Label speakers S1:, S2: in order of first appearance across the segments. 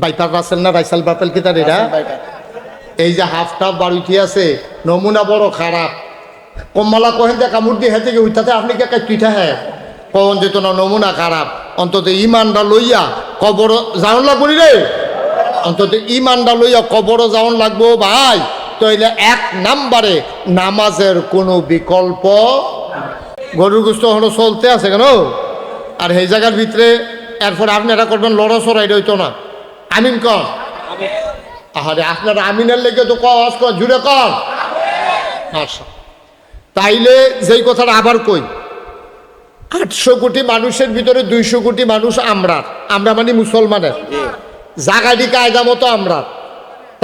S1: বাইপার রাসেল না রাইসাল বাপেল কি তার এরা এই যে হাফটা বাড়িতে আছে নমুনা বড় খারাপ কমলা কহেন যে কামড় দিয়ে হেঁটে গিয়ে উঠাতে আপনি কে পিঠা হ্যাঁ কখন যেত না নমুনা খারাপ অন্তত ইমানটা লইয়া কবর যাওন লাগবো রে অন্তত ইমানটা লইয়া কবর যাওন লাগবো ভাই তাইলে 1 নম্বরে নামাজের কোনো বিকল্প গরুর গোস্ত হলো চলতে আছে কেন আর এই জায়গার ভিতরে এরপরে আপনি এটা করবেন লড়াচড়া এটা হইতো না আমিন কর আরে আপনার আমিনের লেগে তো কস কর জুড়ে কর আচ্ছা তাইলে যেই কথাটা আবার কই 800 কোটি মানুষের ভিতরে 200 কোটি মানুষ আমরা মানে মুসলমানের জাগাডি কায়দা মতো আমরা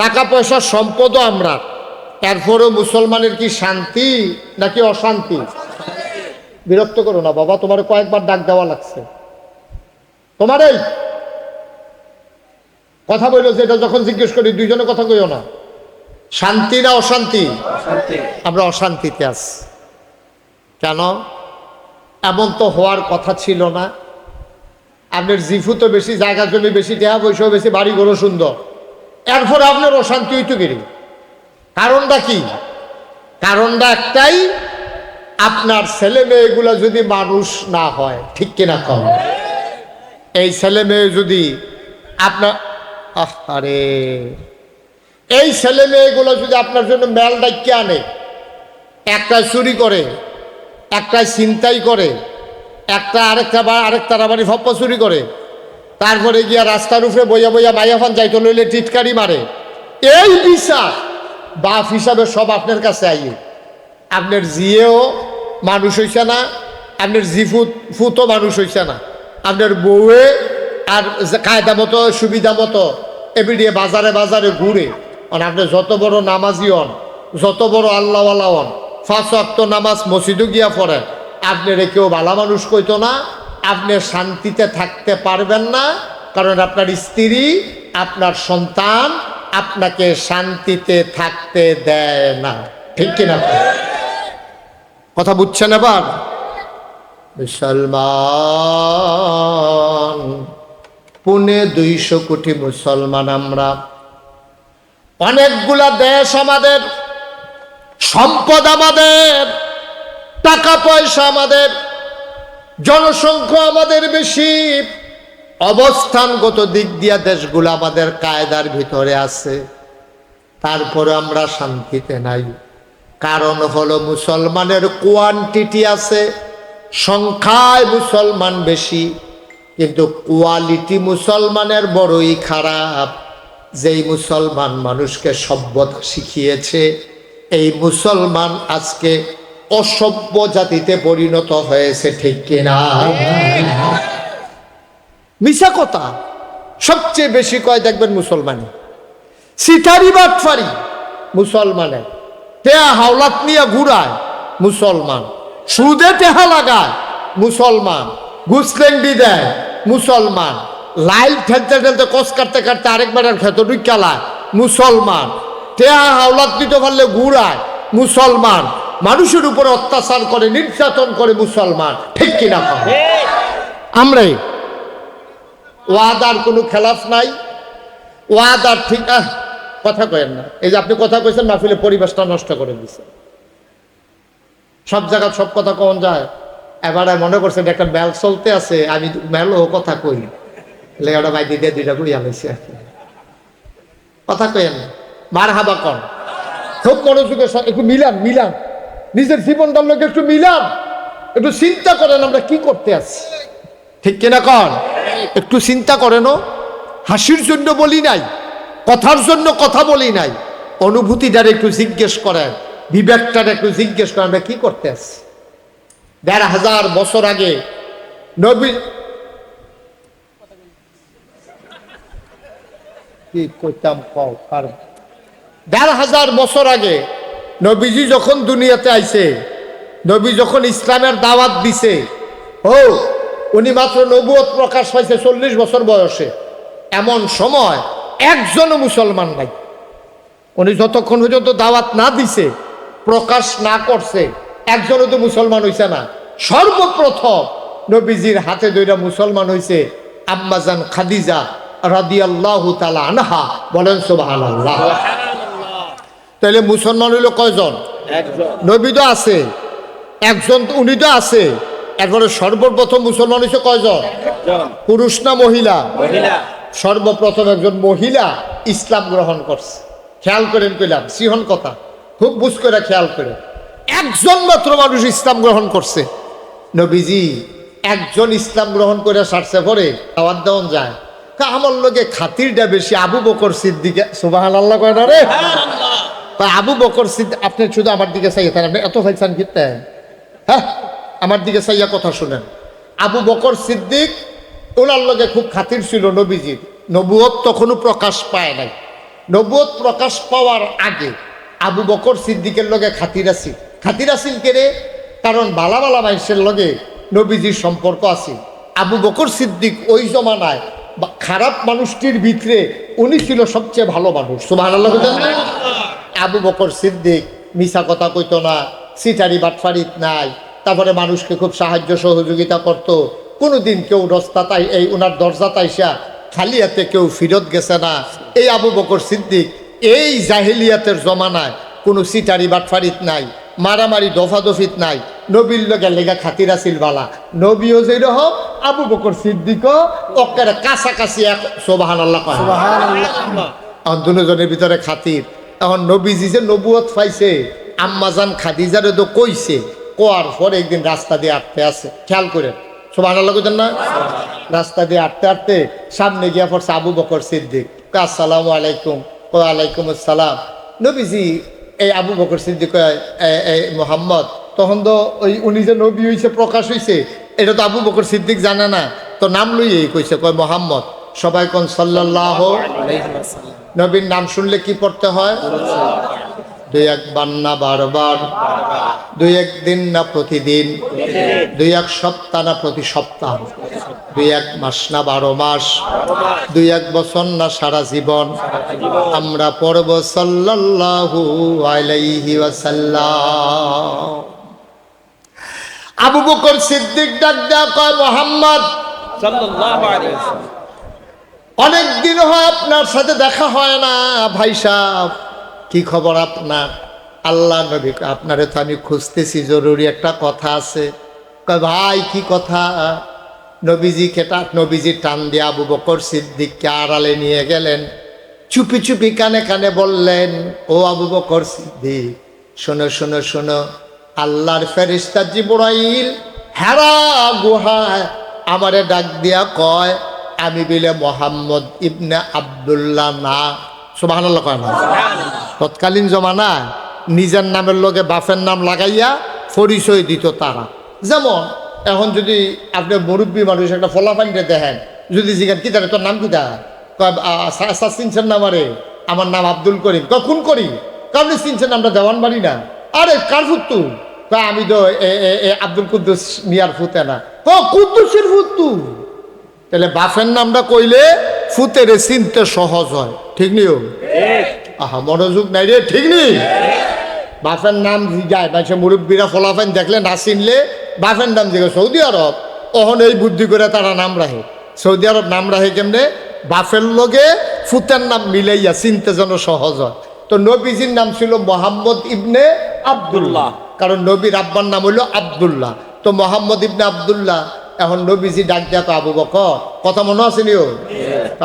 S1: টাকা পয়সা সম্পদও আমরা এরপরও মুসলমানের কি শান্তি নাকি অশান্তি বিরক্ত করো না বাবা তোমার কয়েকবার ডাক দেওয়া লাগছে তোমার এই কথা বললো যে এটা যখন জিজ্ঞেস করি দুইজনে কথা কইও না শান্তি না অশান্তি আমরা অশান্তিতে আছি কেন এমন তো হওয়ার কথা ছিল না আপনার জিফু তো বেশি জায়গা জমি বেশি টাকা পয়সাও বেশি বাড়ি ঘরও সুন্দর এরপর আপনার অশান্তি হইতো গেলি কারণটা কি কারণটা একটাই আপনার ছেলে মেয়েগুলো যদি মানুষ না হয় ঠিক কিনা কম এই ছেলে মেয়ে যদি আপনার আরে এই ছেলে মেয়েগুলো যদি আপনার জন্য মেল ডাকিয়ে আনে একটা চুরি করে একটা ছিনতাই করে একটা আরেকটা বাড়ি ফপ্পা চুরি করে তারপরে গিয়া রাস্তার উপরে বইয়া বইয়া মাইয়াফান যাইতো লইলে টিটকারি মারে এই বিচার বাপ হিসাবে সব আপনার কাছে আইয়ে আপনার জিয়েও মানুষ হইছে না আপনার ফুতো মানুষ হইছে না আপনার বউয়ে আর কায়দা মতো সুবিধা মতো এবিডিয়ে বাজারে বাজারে ঘুরে আর আপনি যত বড় নামাজি হন যত বড় আল্লাহওয়ালা হন 5 ওয়াক্ত নামাজ মসজিদও গিয়া পড়েন আপনার কেউ ভালো মানুষ কইতো না আপনি শান্তিতে থাকতে পারবেন না কারণ আপনার স্ত্রী আপনার সন্তান আপনাকে শান্তিতে থাকতে দেয় না ঠিক কিনা কথা বুঝছেন এবার মুসলমান 250 কোটি মুসলমান আমরা অনেকগুলা দেশ আমাদের সম্পদ আমাদের টাকা পয়সা আমাদের জনসংখ্যা আমাদের বেশি অবস্থানগত দিক দিয়া দেশগুলো আমাদের কায়দার ভিতরে আছে তারপরে আমরা শান্তিতে নাই কারণ হলো মুসলমানের কোয়ান্টিটি আছে সংখ্যায় মুসলমান বেশি কিন্তু কোয়ালিটি মুসলমানের বড়ই খারাপ যেই মুসলমান মানুষকে সভ্যতা শিখিয়েছে এই মুসলমান আজকে অসভ্য জাতিতে পরিণত হয়েছে ঠিক কিনা মিছা কথা সবচেয়ে বেশি কয় দেখবেন মুসলমানি সিটারি বাটফারি মুসলমানের টেহা হাওলাত নিয়ে ঘুরায় মুসলমান সুদে টেহা লাগায় মুসলমান ঘুষলেন্ডি দেয় মুসলমান লাইল ঠেলতে ঠেলতে কষ কাটতে কাটতে আরেকবারের ক্ষেত ঢুকালায় মুসলমান টেহা হাওলাত দিতে পারলে ঘুরায় মুসলমান মানুষের উপর অত্যাচার করে নির্যাতন করে মুসলমান ঠিক কিনা আমরাই ওয়াদার কোনো খেলাফ নাই ওয়াদার ঠিক কথা কয়েন না এই যে আপনি কথা কইছেন মাহফিলে পরিবেশটা নষ্ট করে দিচ্ছেন সব জায়গায় সব কথা কখন যায় এবারে মনে করছেন একটা মেল চলতে আছে আমি মেলও কথা কই লেগাটা ভাই দিদি দুইটা কই আলাইছি আর কি কথা কয়েন না মার হাবা কর খুব মনোযোগের একটু মিলান নিজের জীবনটার লোক একটু মিলান একটু চিন্তা করেন আমরা কি করতে আছি ঠিক কিনা কন একটু চিন্তা করেনও হাসির জন্য বলি নাই কথার জন্য কথা বলি নাই অনুভূতিটার একটু জিজ্ঞেস করেন বিবেকটার একটু জিজ্ঞেস করেন আমরা কি করতে আছি 1500 বছর আগে নবী কি কইতাম কও আর 1500 বছর আগে নবীজি যখন দুনিয়াতে আইছে নবী যখন ইসলামের দাওয়াত দিছে উনি মাত্র নবুয়ত প্রকাশ পাইছে 40 বছর বয়সে এমন সময় একজনও মুসলমান নাই উনি যতক্ষণ পর্যন্ত দাওয়াত না দিছে প্রকাশ না করছে একজনও তো মুসলমান হইছে না সর্বপ্রথম নবীজির হাতে ধইরা মুসলমান হইছে আম্মাজান খাদিজা রাদিয়াল্লাহু তাআলা আনহা। বলেন সুবহানাল্লাহ। তাহলে মুসলমান হইল কয়জন? নবী তো আছে একজন, উনি তো আছে, এরপরে সর্বপ্রথম মুসলমান হয়েছে কয়জন? পুরুষ না মহিলা? সর্বপ্রথম একজন মহিলা ইসলাম গ্রহণ করছে। খেয়াল করেন, কইলাম সিহন কথা, খুব বুঝ করে খেয়াল করে। একজন মাত্র মানুষ ইসলাম গ্রহণ করছে। নবীজি একজন ইসলাম গ্রহণ করে সারছে পরে দাওয়াত দেওয়ান যায়, আমার লগে খাতিরটা বেশি আবু বকর সিদ্দিক। সুবহানাল্লাহ কয় না রে? আবু বকর সিদ্দিক, আপনি শুধু আমার দিকে চাইয়ে থাকেন, আপনি এত ফাইসান কিনতে, হ্যাঁ আমার দিকে চাইয়া কথা শুনেন। আবু বকর সিদ্দিক ওনার লগে খুব খাতির ছিল নবীজির। নবুয়ত তখনও প্রকাশ পায় নাই। নবুয়ত প্রকাশ পাওয়ার আগে আবু বকর সিদ্দিকের লগে খাতির আছিল। খাতির আছিল কেরে? কারণ বালা বালা মানুষের লগে নবীজির সম্পর্ক আছে। আবু বকর সিদ্দিক ওই জমানায় খারাপ মানুষটির ভিতরে উনি ছিল সবচেয়ে ভালো মানুষ। সুবহানাল্লাহ। আবু বকর সিদ্দিক মিছা কথা কইতো না, সিটারি বাটফারিত নাই, তারপরে মানুষকে খুব সাহায্য সহযোগিতা করত। কোনোদিন কেউ রাস্তায় এই ওনার দরজা তাইসা খালি হাতে কেউ ফিরত গেছে না। এই আবু বকর সিদ্দিক এই জাহিলিয়াতের জমানায় কোনো সিটারি বাটফারিত নাই, মারামারি দফাদফিত নাই, নবীর লগে লেগা খাতির আছিল বালা। নবীও যেরকম আবু বকর সিদ্দিকও ওকের কাছাকাছি এক। সুবহানাল্লাহ। দুজনের ভিতরে খাতির। এখন নবীজি যে নবুয়ত পাইছে, আম্মাজান খাদিজারে তো কইছে, কোয়ার পরে একদিন রাস্তা দিয়ে আটতে আছে, খেয়াল করে সুবহানাল্লাহ কইতেন না? রাস্তা দিয়ে আটতে আটতে সামনে গিয়া পড়ছে আবু বকর সিদ্দিক। আসসালামু আলাইকুম। ওয়ালাইকুম আসসালাম। নবীজি এই আবু বকর সিদ্দিক এই মোহাম্মদ, তখন তো ওই উনি যে নবী হইছে প্রকাশ হইছে এটা তো আবু বকর সিদ্দিক জানে না, তো নাম লইয়েই কইছে, কয় মোহাম্মদ। সবাই কোন সাল্লাল্লাহু আলাইহি ওয়াসাল্লাম। নবীর নাম শুনলে কি পড়তে হয়? দুই একবার না বারবার, দুই একদিন না প্রতিদিন, দুই এক সপ্তাহ না প্রতি সপ্তাহ, দুই এক মাস না 12 মাস, দুই এক বছর না সারা জীবন আমরা পড়ব সাল্লাল্লাহু আলাইহি ওয়াসাল্লাম। আবু বকর সিদ্দিক ডাক দেয়া কয়, মোহাম্মদ সাল্লাল্লাহু আলাইহি ওয়াসাল্লাম, অনেক দিন হয় আপনার সাথে দেখা হয় না ভাই সাহেব, কি খবর আপনার? আল্লাহ নবী, আপনারে তো আমি খুঁজতেছি, জরুরি একটা কথা আছে। কয় ভাই কি কথা? নবীজি নবীজি টান দিয়ে আবু বকর সিদ্দিককে আড়ালে নিয়ে গেলেন, চুপি চুপি কানে কানে বললেন, ও আবু বকর সিদ্দিক, শোনো শোনো শোনো, আল্লাহর ফেরেশতা জিবরাইল হেরা গুহায় আমারে ডাক দিয়া কয়, আমি বিলে মোহাম্মদ ইবনে আব্দুল্লাহ না। সুবহানাল্লাহ কয় না? তৎকালীন জমানায় নিজের নামের লগে বাপের নাম লাগাইয়া পরিচয় দিত তারা। যেমন এখন যদি আপনি মুরব্বী মানুষ একটা ফলাফাইনটা দেখেন, যদি জিজ্ঞাসা কি জানে তোর নাম কিটা, চিনছেন না আমারে? আমার নাম আব্দুল করিম। কখন করি? কারণ চিনছেন আমরা দেওয়ান বাড়ি না। আরে কার ফুত্তু? আমি তো আব্দুল কুদ্দুস মিয়ার ফুতে না। কুদ্দুসের ফুত্তু। তাহলে বাপের নামটা কইলে ফুতেরে চিনতে সহজ হয়, ঠিক নিও? আহা মনোযোগ নাই রে, ঠিক নেই? বাপের নাম জিগায় মানে মুরব্বীরা ফলাফাইন দেখলে না চিনলে বাপের নাম জিগে। সৌদি আরব অহন এই বুদ্ধি করে তারা নাম রাখে। সৌদি আরব নাম রাখে কেমনে? বাপের লগে ফুতের নাম মিলাইয়া চিনতে যেন সহজ হয়। তো নবীজির নাম ছিল মোহাম্মদ ইবনে আব্দুল্লাহ, কারণ নবীর আব্বার নাম হইল আব্দুল্লাহ। তো মোহাম্মদ ইবনে আব্দুল্লাহ। এখন নবীজি ডাক দেয়া তো আবু বকর, কথা মনে আছে নিও?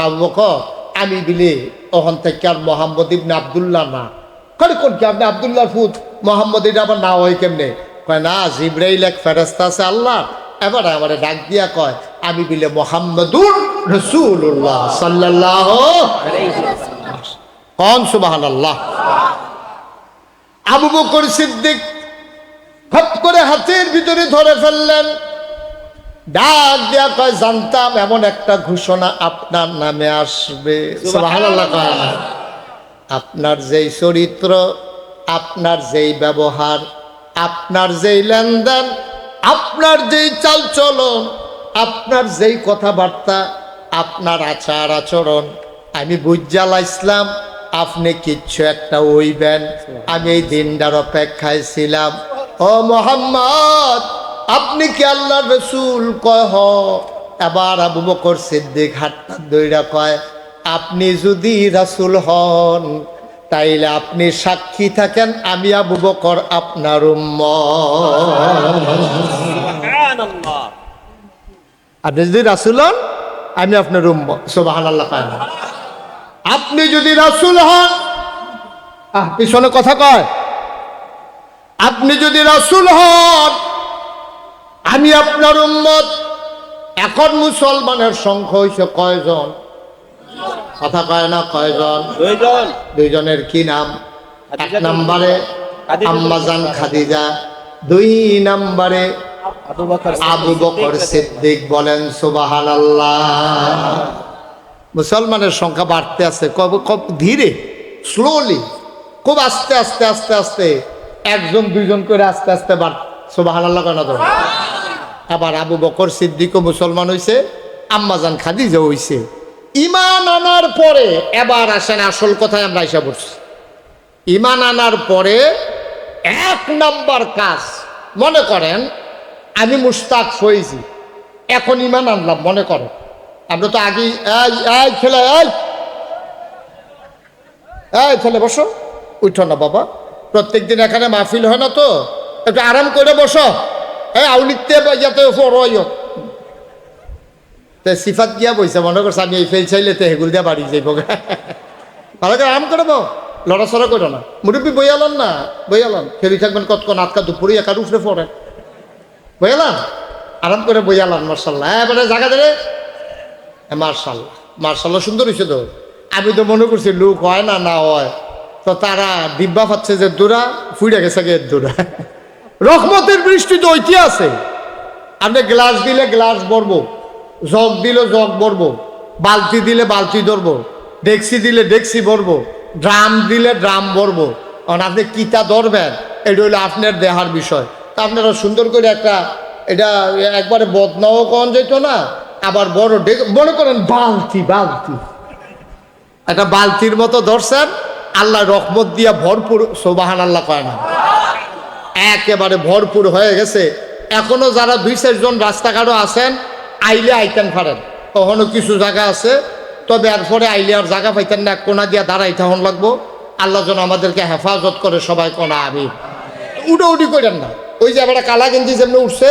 S1: আবু বকর, আমি বিলে ওখান থেকে আর মোহাম্মদ ইবনে আব্দুল্লাহ না। কলে কোন কি আপনি আব্দুল্লাহ ফুত, মোহাম্মদ এটা আবার না হয় কেমনে? কয় না, জিবরাইল এক ফেরেশতা আছে আল্লাহ, এবার আমারে ডাক দিয়া কয় আমি বিলে মোহাম্মদুর রাসূলুল্লাহ সাল্লাল্লাহু আলাইহি ওয়াসাল্লাম। কোন সুবহানাল্লাহ। আবু বকর সিদ্দিক হপ করে হাতের ভিতরে ধরে ফেললেন, ডাক দিয়া কয় জানতাম এমন একটা ঘোষণা আপনার নামে আসবে। সুবহানাল্লাহ। আপনার যেই চরিত্র, আপনার যেই ব্যবহার, আপনার যেই লেনদেন, আপনার যেই চালচলন, আপনার যেই কথাবার্তা, আপনার আচার আচরণ, আমি বুঝা লাইছিলাম আপনি কিচ্ছু একটা হইবেন। আমি এই দিনটার অপেক্ষায় ছিলাম। ও মোহাম্মদ, আপনি কি আল্লাহর রাসূল? কয় হ। এবার আবু বকর সিদ্দিক হাতটা দইরা কয়, আপনি যদি রাসূল হন তাইলে আপনি সাক্ষী থাকেন আমি আবু বকর আপনার উম্মত। আপনি যদি রাসূল হন আমি আপনার উম্মত। সুবহানাল্লাহ। আপনি যদি রাসূল হন, পিছনে কথা কয়, আপনি যদি রাসূল হন আমি আপনার উম্মত। এখন মুসলমানের সংখ্যা হইছে কয়জন? কথা কয় না, কয়জন? দুইজনের কি নাম? এক নম্বরে আম্মাজান খাদিজা, দুই নম্বরে আবু বকর সিদ্দিক। বলেন সুবহানাল্লাহ। মুসলমানের সংখ্যা বাড়তে আছে, খুব ধীরে, স্লোলি, খুব আস্তে আস্তে আস্তে আস্তে, একজন দুইজন করে আস্তে আস্তে বাড়। সুবহানাল্লাহ কেন তো? আবার আবু বকর সিদ্দিকও মুসলমান হইছে, আম্মাজান খাদিজা হইছে। ঈমান আনার পরে এবার আসেন আসল কথায় আমরা আইসা পড়ছি। ঈমান আনার পরে এক নাম্বার কাজ, মনে করেন আমি মুশতাক হয়েছি, এখন ঈমান আনলাম, মনে করেন আমরা তো আগেই ছেলে ছেলে বসো, উঠো না বাবা, প্রত্যেকদিন এখানে মাহফিল হয় না তো, একটু আরাম করে বসো। আউলিতে যাতে সিফাত গিয়া বইছে, মনে করছে আমি এই ফেল চাইলে তো হেগুল দিয়া বাড়ি যাইব। ভালো করে আরাম করে লড়াচড়া করো না, মুরব্বী বইয়ালান না, বইয়ালান খেলি থাকবেন কতক্ষণ, আটকা দুপুরে একার উপরে পড়ে, বইয়ালান আরাম করে বইয়ালান। মার্শাল্লাহ। এবারে জায়গা ধরে মার্শাল্লাহ, মার্শাল্লাহ সুন্দর হয়েছে তো। আমি তো মনে করছি লোক হয় না, না হয় তো তারা ডিব্বা পাচ্ছে যে দূরা ফুইরা গেছে গে দূরা। রহমতের বৃষ্টি তো ঐতি আছে। আপনি গ্লাস দিলে গ্লাস ভরবো, জগ দিলে জগ ভরবো, বালতি দিলে বালতি ধরবো, ডেক্সি দিলে ডেক্সি ভরবো, ড্রাম দিলে ড্রাম ভরবো। কারণ আপনি কিতা ধরবেন এটা হলো আপনার দেহার বিষয়। তা আপনারা সুন্দর করে একটা, এটা একবারে বদনাও কন যেত না, আবার বড় মনে করেন বালতি, বালতি একটা বালতির মতো ধরছেন, আল্লাহ রহমত দিয়া ভরপুর। সুবহানাল্লাহ কয় না? একেবারে ভরপুর হয়ে গেছে। এখনো যারা 2-4 জন রাস্তাঘাটও আছেন, আইলে আইতেন পারেন, কখনো কিছু জায়গা আছে, তবে এরপরে আইলে আর জায়গা পাইতেন না, কোনা দিয়া দাঁড়াইতে হন লাগবো। আল্লাহ যেন আমাদেরকে হেফাজত করে, সবাই কোনা আমি উডি করেন না। ওই যে এবার কালা গেঞ্জি যেমনি উঠছে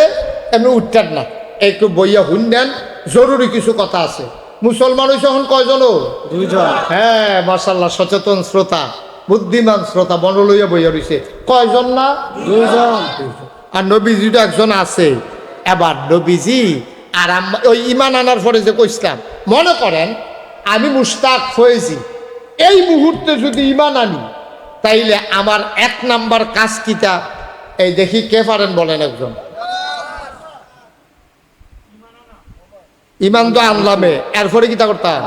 S1: এমনি উঠতেন না, একটু বইয়া শুনলেন, জরুরি কিছু কথা আছে। মুসলমান হয়েছে এখন কয়জন? 2 জন। হ্যাঁ মাশাআল্লাহ, সচেতন শ্রোতা, বুদ্ধিমান শ্রোতা, মন লইয়া বইয়া রয়েছে। কয়জন না? 2 জন। আর নবীজি তো একজন আছে। এবার নবীজি আর ওই ঈমান আনার পরে যে কইছিলাম, মনে করেন আমি মুশতাক হয়েছি, এই মুহূর্তে যদি ঈমান আনি তাইলে আমার 1 নাম্বার কাজ কিটা? এই দেখি কে পারেন বলেন একজন। ঈমান তো আনলামে, এরপরে কিতা করতাম?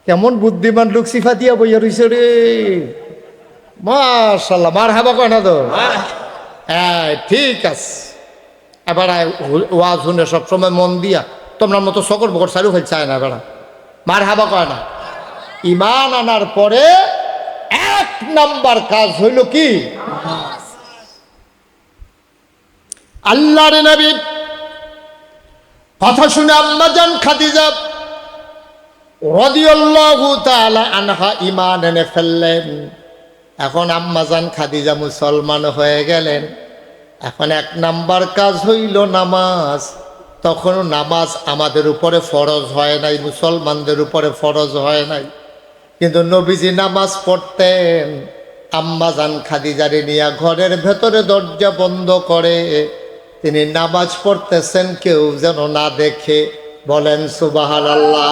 S1: কেমন বুদ্ধিমান লোক সিফা দিয়া বইয়া রইছে রে, মাশাআল্লাহ। মারহাবা কয় না তো? হ্যাঁ ঠিক আছে। এবার ওয়াজ শুনে সবসময় মন দিয়া, তোমরা মতো সকর বকর চালু হয়ে চায় না বেড়া, মারহাবা কয় না। ঈমান আনার পরে 1 নাম্বার কাজ হইল কি? আল্লাহর নবী কথা শুনে আম্মাজান খাদিজা রাদিয়াল্লাহু তাআলা আনহা ঈমান এনে ফেললেন। এখন আম্মাজান খাদিজা মুসলমান হয়ে গেলেন। এখন 1 নাম্বার কাজ হইল নামাজ। তখনও নামাজ আমাদের উপরে ফরজ হয় নাই, মুসলমানদের উপরে ফরজ হয় নাই, কিন্তু নবীজি নামাজ পড়তেন। আম্মাজান খাদিজারে নিয়ে ঘরের ভেতরে দরজা বন্ধ করে তিনি নামাজ পড়তেছেন, কেউ যেন না দেখে। বলেন সুবহানাল্লাহ।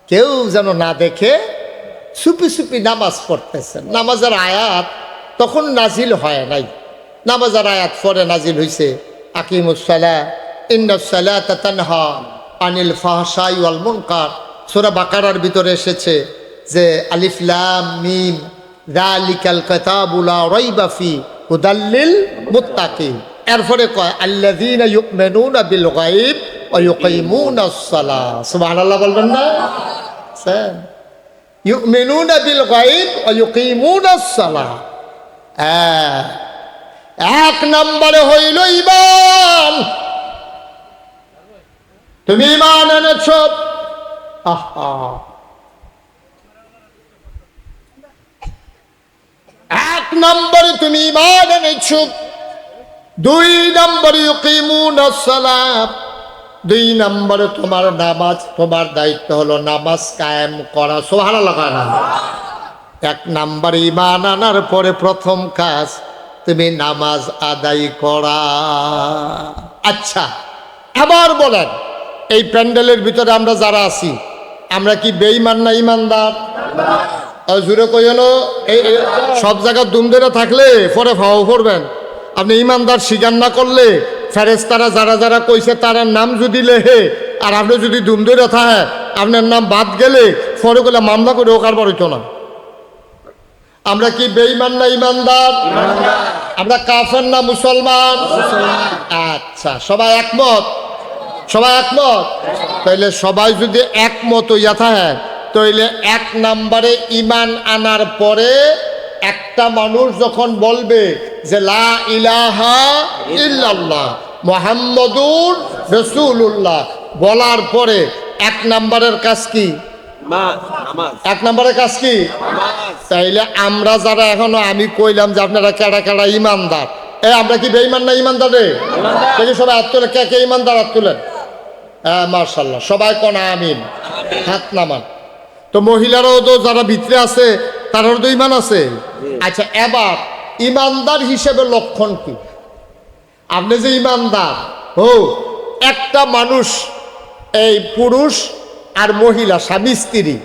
S1: কেউ যেন না দেখে, চুপি চুপি নামাজ পড়তেছেন। নামাজের আয়াত তখন নাজিল হয় নাই, নামাজের আয়াত পরে নাজিল হয়েছে। আকিমুস সালাহ ইন্নাস সালাতা তানহা আনিল ফাহশাই ওয়াল মুনকার। সূরা বাকারার ভিতরে এসেছে যে আলিফ লাম মিম যালিকাল কিতাবু লা রাইবা ফি হুদাল লিল মুত্তাকিন। এরপরে কয় আল্লাযীনা ইউমিনুনা বিল গায়ব ওয়া ইউকিমুনাস সালাহ। সুবহানাল্লাহ বলবেন না? ইউমিনুনা বিল গায়ব ওয়া ইউকিমুনাস সালাহ। 1 নম্বরে হইল ঈমান। তুমি ঈমান এনেছ, আহা, এক নম্বরে তুমি ঈমান এনেছ। দুই নম্বরে ইউকিমুনাস সালাত, দুই নম্বরে তোমার নামাজ, তোমার দায়িত্ব হলো নামাজ কায়েম করা। সুবহানাল্লাহ। এক নম্বর ঈমান আনার পরে প্রথম কাজ তুমি নামাজ আদায় করা। আচ্ছা, আবার বলেন, এই প্যান্ডেলের ভিতরে আমরা যারা আছি, আমরা কি বেঈমান না ঈমানদার? জুড়ে কই হলো, এই সব জায়গায় দুম ধরে থাকলে পরে ভাও করবেন। আপনি ঈমানদার স্বীকার না করলে ফেরেশতারা যারা যারা কইছে তার নাম যদি লেহে, আর আপনি যদি দুম ধরে থাকে, আপনার নাম বাদ গেলে পরে গেলে মামলা করে ও কারবার হইতো না। আমরা কি বেঈমান না ঈমানদার? আমরা কাফের না মুসলমান? আচ্ছা, সবাই একমত? সবাই একমত? তাইলে সবাই যদি একমত হইয়া থাকে, তাইলে এক নম্বরে ঈমান আনার পরে একটা মানুষ যখন বলবে যে লা ইলাহা ইল্লাল্লাহ মুহাম্মাদুর রাসূলুল্লাহ, বলার পরে এক নম্বরের কাজ কি? এক নম্বরের কাজ কি? তাইলে আমরা যারা এখনো, আমি কইলাম যে আপনারা কেডা কেডা ঈমানদার, আমরা কি বেঈমান না ঈমানদার রে? দেখি সবাই হাত তোলে, কে কে ঈমানদার হাত তোলেন। হ্যাঁ, মাশাআল্লাহ, সবাই কোন আমিন, হাত নামান। তো মহিলারাও তো যারা ভিতরে আছে তারাও তো ঈমান আছে। আচ্ছা, এবার ঈমানদার হিসেবে লক্ষণ কি? আপনি যে ঈমানদার, একটা মানুষ, এই পুরুষ আর মহিলা স্বামী স্ত্রী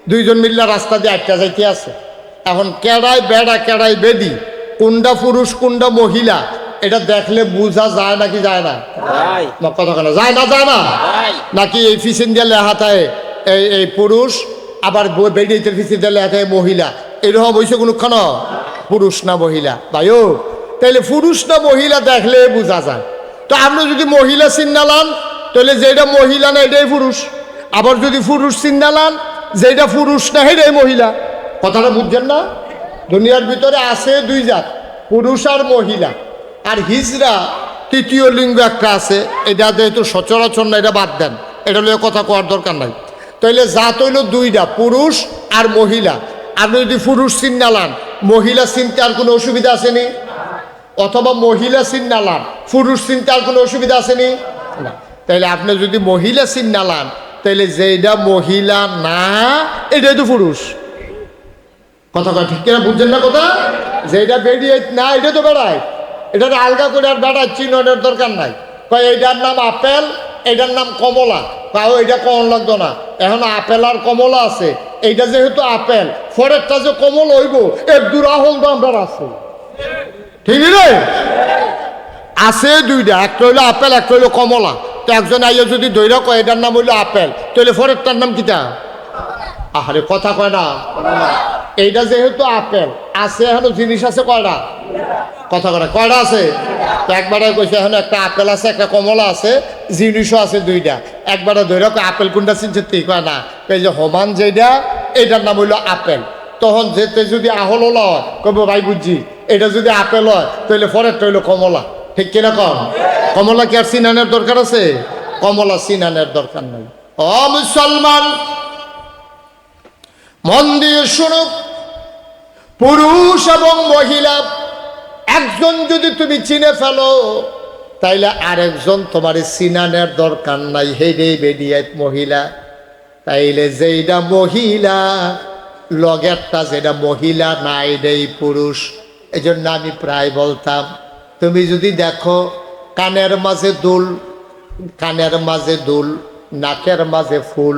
S1: দুইজন মিল্লা রাস্তা দিয়ে আটকা যাইতে আছে। এখন কেডাই বেড়া কেডাই বেডি, কোনটা পুরুষ কোনটা মহিলা, এটা দেখলে বোঝা যায় নাকি যায় না? কথা কেন যায় না? যায় না নাকি? এই ফিসিন দিয়ে লেখা থাকে এই পুরুষ, আবার বেডিতে ফিসিন দিয়ে লেখা থাকে মহিলা, এরকম হয়েছে কোনখান পুরুষ না মহিলা? ভাইও, তাইলে পুরুষ না মহিলা দেখলে বোঝা যায়। তো আপনি যদি মহিলা চিন্নালান, তাহলে যেটা মহিলা না এটাই পুরুষ। আবার যদি পুরুষ চিন্নালান, যেটা পুরুষ না এটাই মহিলা। কথাটা বুঝছেন না? দুনিয়ার ভিতরে আছে দুই জাত, পুরুষ আর মহিলা। আর হিজরা তৃতীয় লিঙ্গ একটা আছে, এটা যেহেতু সচরাচর না, এটা বাদ দেন, এটা হলে কথা কোয়ার দরকার নাই। তাইলে জাত হইল দুইটা, পুরুষ আর মহিলা। আপনি যদি পুরুষ চিন্নালান, মহিলা চিনতে আর কোনো অসুবিধা আসেনি? অথবা মহিলা চিন্নালান, পুরুষ চিনতে আর কোনো অসুবিধা আসেনি? না। তাইলে আপনি যদি মহিলা চিন্নালান, তাইলে যেটা মহিলা না এটাই তো পুরুষ। কথা কথা ঠিক কিনা বুঝছেন না? কথা যেটা বেরিয়ে না এটা তো বেড়ায়, এটা আলগা করে আর বেড়ায় চিহ্নের দরকার নাই। কয় এইটার নাম আপেল, এটার নাম কমলা, তাও এটা কমন লাগতো না। এখন আপেল আর কমলা আছে, এইটা যেহেতু আপেল, পরেরটা যে কমল হইব এর দুরাহল তো আমরা আছে, ঠিক রে? আছে দুইটা, একটা হইলো আপেল, একটা হইলো কমলা। তো একজন আইয়া যদি দৈরা কয় এটার নাম হইলো আপেল, তাহলে পরেরটার নাম কিটা? আরে কথা কয় না। এইটা যেহেতু আপেল আছে, এখনো জিনিস আছে কয়টা? কথা কয় কয়টা আছে? তো একবারে কইছে এখন একটা আপেল আছে, একটা কমলা আছে, জিনিসও আছে দুইটা। একবারে ধরে কয় আপেল কোনটা চিনছে? তুই কয় না, এই যে হমান যেটা, এটার নাম হইলো আপেল। তখন যেতে যদি আহল হয় কব ভাই বুঝছি, এটা যদি আপেল হয় তাহলে পরেরটা হইলো কমলা, ঠিক কিনা কম? কমলা কি আর চিনানের দরকার আছে? কমলা চিনানের দরকার নাই। ও মুসলমান, মন দিয়ে শুনুক, পুরুষ এবং মহিলা একজন যদি তুমি চিনে ফেলো, তাইলে আরেকজন তোমার চিনানের দরকার নাই, হেডে বেডিয়াত মহিলা। তাইলে যেইটা মহিলা লগেরটা যেটা মহিলা না এটাই পুরুষ। এই জন্য আমি প্রায় বলতাম, তুমি যদি দেখো কানের মাঝে দুল, কানের মাঝে দুল, নাকের মাঝে ফুল,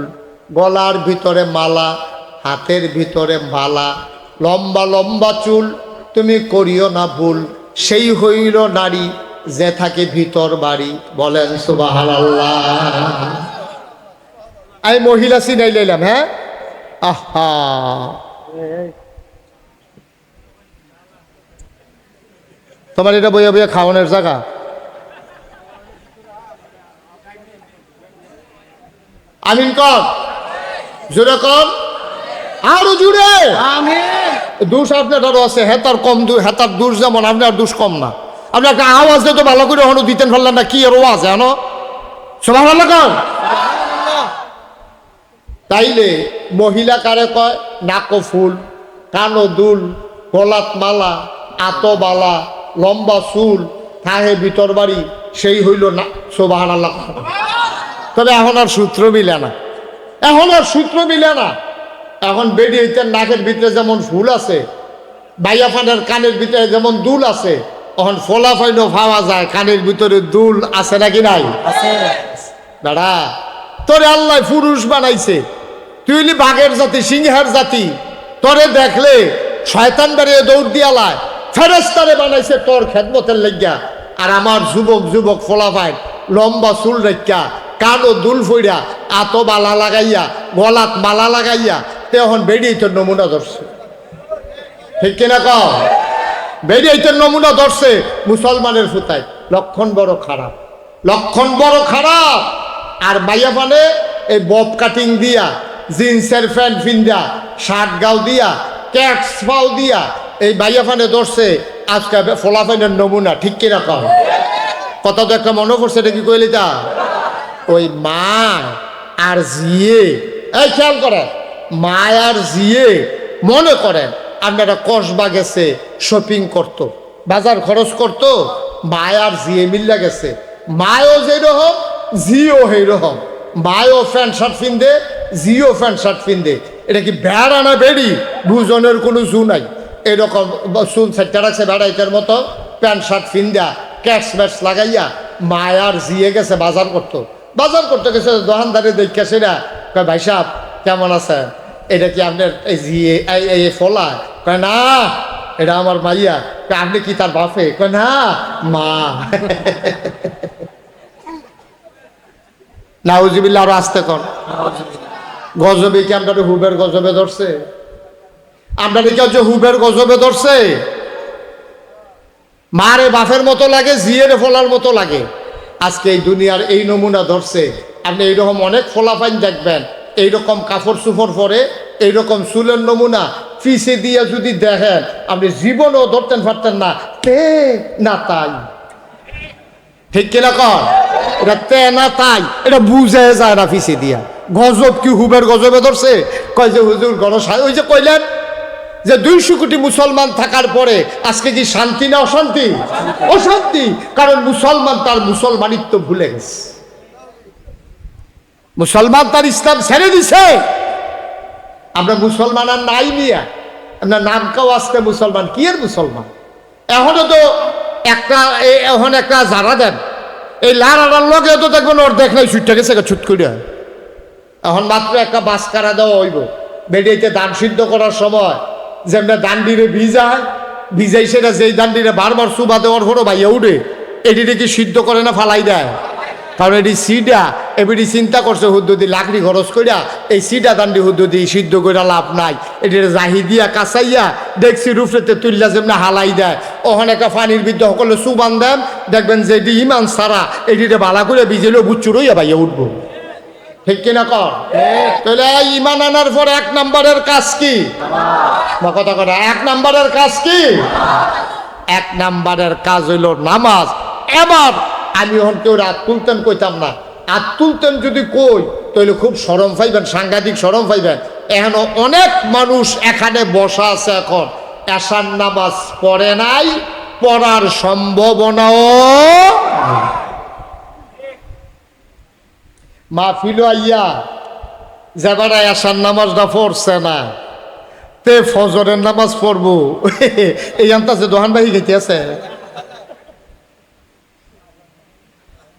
S1: গলার ভিতরে মালা, হাতের ভিতরে মালা, লম্বা লম্বা চুল, তুমি করিও না ভুল, সেই হইল নারী যে থাকে ভিতর বাড়ি। বলেন সুবহানাল্লাহ। আমি মহিলা চিনাই লাইলাম। হ্যাঁ, আহা, তোমার এটা বইয়া বইয়া খাওয়ানোর জায়গা? আমিন কর, জোরে কর, আরো জুড়ে দোষ আপনারও আছে। হেতার কম, হেতার দোষ যেমন আপনার দোষ কম না। আপনি একটা আওয়াজ দিয়ে তো ভালো করে এখনো দিতেন ফেললেন না, কি এর আওয়াজ? এখনো সুবহানাল্লাহ কোন। তাইলে মহিলা কারে কয়? নাকো ফুল, কানো দুল, গলাত মালা, আতবালা, লম্বা চুল, থাহে ভিতর বাড়ি, সেই হইল না। সুবহানাল্লাহ। তবে এখন আর সূত্র মিলে না, এখন আর সূত্র মিলে না। এখন বেডি হইতে নাকের ভিতরে যেমন ফুল আছে, বাইয়া ফানের কানের ভিতরে যেমন দুল আছে, এখন ফোলা ফাইনও পাওয়া যায় কানের ভিতরে দুল আছে নাকি নাই? দাদা, তোরে আল্লাহ পুরুষ বানাইছে, তুই হলি বাঘের জাতি, সিংহের জাতি। তোরে দেখলে শয়তান বেরিয়ে দৌড় দিয়ালায়। ফেরেশতারে বানাইছে তোর খেদমতের লেগিয়া। আর আমার যুবক যুবক ফোলাফাই লম্বা চুল রেখা, কানো দুল ফইরা, আতো বালা লাগাইয়া, গলাত মালা লাগাইয়া, তখন বেরিয়ে তোর নমুনা ধরছে। ঠিক কিনা কও? বেরিয়ে তোর নমুনা ধরছে মুসলমানের ফুতায়। লক্ষণ বড় খারাপ, লক্ষণ বড় খারাপ। আর মাইয়া মানে এই বব কাটিং দিয়া, জিন্সের প্যান্ট ফিন্দা, শার্ট গাও দিয়া, ক্যাটস পাও দিয়া এই মাইয়া ফানে ধরছে আজকে ফলাফাইনের নমুনা। ঠিক কিনা কও? কথা তো একটা মনে পড়ছে, এটা কি কইলি তা? ওই মা আর জিয়ে, এই খেয়াল করেন, মা আর জিয়ে মনে করেন আপনারা কসবা গেছে শপিং করতো, বাজার খরচ করতো, মা আর জিয়ে মিল্লা গেছে। মায়ও যেরকম, জিও সেইরকম। মায়ও প্যান্ট শার্ট ফিন্দে, জিও প্যান্ট শার্ট ফিন্দে। এটা কি বেড়া না বেড়ি? দুজনের কোনো জু নাই। এরকম চুল সাইডটা রাখছে বেড়াইতের মতো, প্যান্ট শার্ট ফিন্দা, ক্যাটস ব্যাটস লাগাইয়া মায়ার জিয়ে গেছে বাজার করতো। বাজার করতে গেছে, দোকানদারে দেখে সেটা কয়, ভাই সাহেব কেমন আছে? এটা কি আপনার এই জিয়ে এই ফলা? কয় না, এটা আমার মাইয়া। আপনি কি তার বাপে? কয় না, মা। নাউজুবিল্লাহ। আরো আসতে কর। গজবে কি আপনার হুবের গজবে ধরছে? আপনার কি হচ্ছে হুবের গজবে ধরছে? মারে বাপের মতো লাগে, জিয়ের ফলার মতো লাগে। আজকে এই দুনিয়ার এই নমুনা ধরছে। আপনি এইরকম অনেক ফলাফাইন দেখবেন, এইরকম কাপড় চুপড় পরে, এইরকম চুলের নমুনা পিছে দিয়ে যদি দেখেন, আপনি জীবনও ধরতেন পারতেন না। তে না তাই। ঠিক কিনা কর? এটা তে না তাই, এটা বুঝে যায় না পিছে দিয়া। গজব কি হুবের গজবে ধরছে? কয় যে হুজুর গণসায়, ওই যে কইলেন যে 200 কোটি মুসলমান থাকার পরে আজকে কি শান্তি না অশান্তি? অশান্তি। কারণ মুসলমান তার মুসলমানিত্ব ভুলে গেছে, মুসলমান তার ইসলাম ছেড়ে দিছে। আমরা মুসলমান আর নাই নিয়া, আমরা নামকাও আজকে মুসলমান। কি এর মুসলমান? এখনো তো একটা এখন একটা যারা দেন, এই লারার লগে তো দেখবেন ওর দেখ নাই ছুটটা গেছে ছুট করিয়া। এখন মাত্র একটা বাস কারা দেওয়া হইব। বেডিয়েতে ধান সিদ্ধ করার সময় যেমন দান্ডিরে ভিজায়, ভিজাই সেটা যেই দান্ডিরে বারবার সুবা দেওয়ার পরও ভাইয়া উঠে, এটিতে কি সিদ্ধ করে না ফালাই দেয়? কারণ এটি সিডা এবিটি চিন্তা করছে হুদ্দুদি লাকড়ি খরচ করিয়া এই সিডা দান্ডি হুদ্দুদি সিদ্ধ করে লাভ নাই। এটির জাহি দিয়া কাঁচাইয়া দেখছি রুফরেতে তুললা যেমন হালাই দেয়। ওখানে একটা পানির বিদ্যা সকলে সুবান দেন, দেখবেন যে এটি ইমান সারা, এটিতে বালা করে ভিজেলেও বুচ্চু রইয়া ভাইয়া উঠবো। ঠিক কিনা কর? তাহলে ইমান আনার পর 1 নম্বরের কাজ কি? কথা কথা 1 নম্বরের কাজ কি? 1 নম্বরের কাজ হইল নামাজ। এবার আমি এখন কেউ রাত তুলতেন কইতাম না, আর তুলতেন যদি কই তাহলে খুব শরম পাইবেন, সাংঘাতিক শরম পাইবেন। এখন অনেক মানুষ এখানে বসা আছে, এখন এশার নামাজ পড়ে নাই, পড়ার সম্ভাবনাও। মাহফিল আইয়া যাবারা এশার নামাজটা পড়ছে না, তে ফজরের নামাজ পড়বো এই আনতাছে দোহান বাহি গেতে আছে।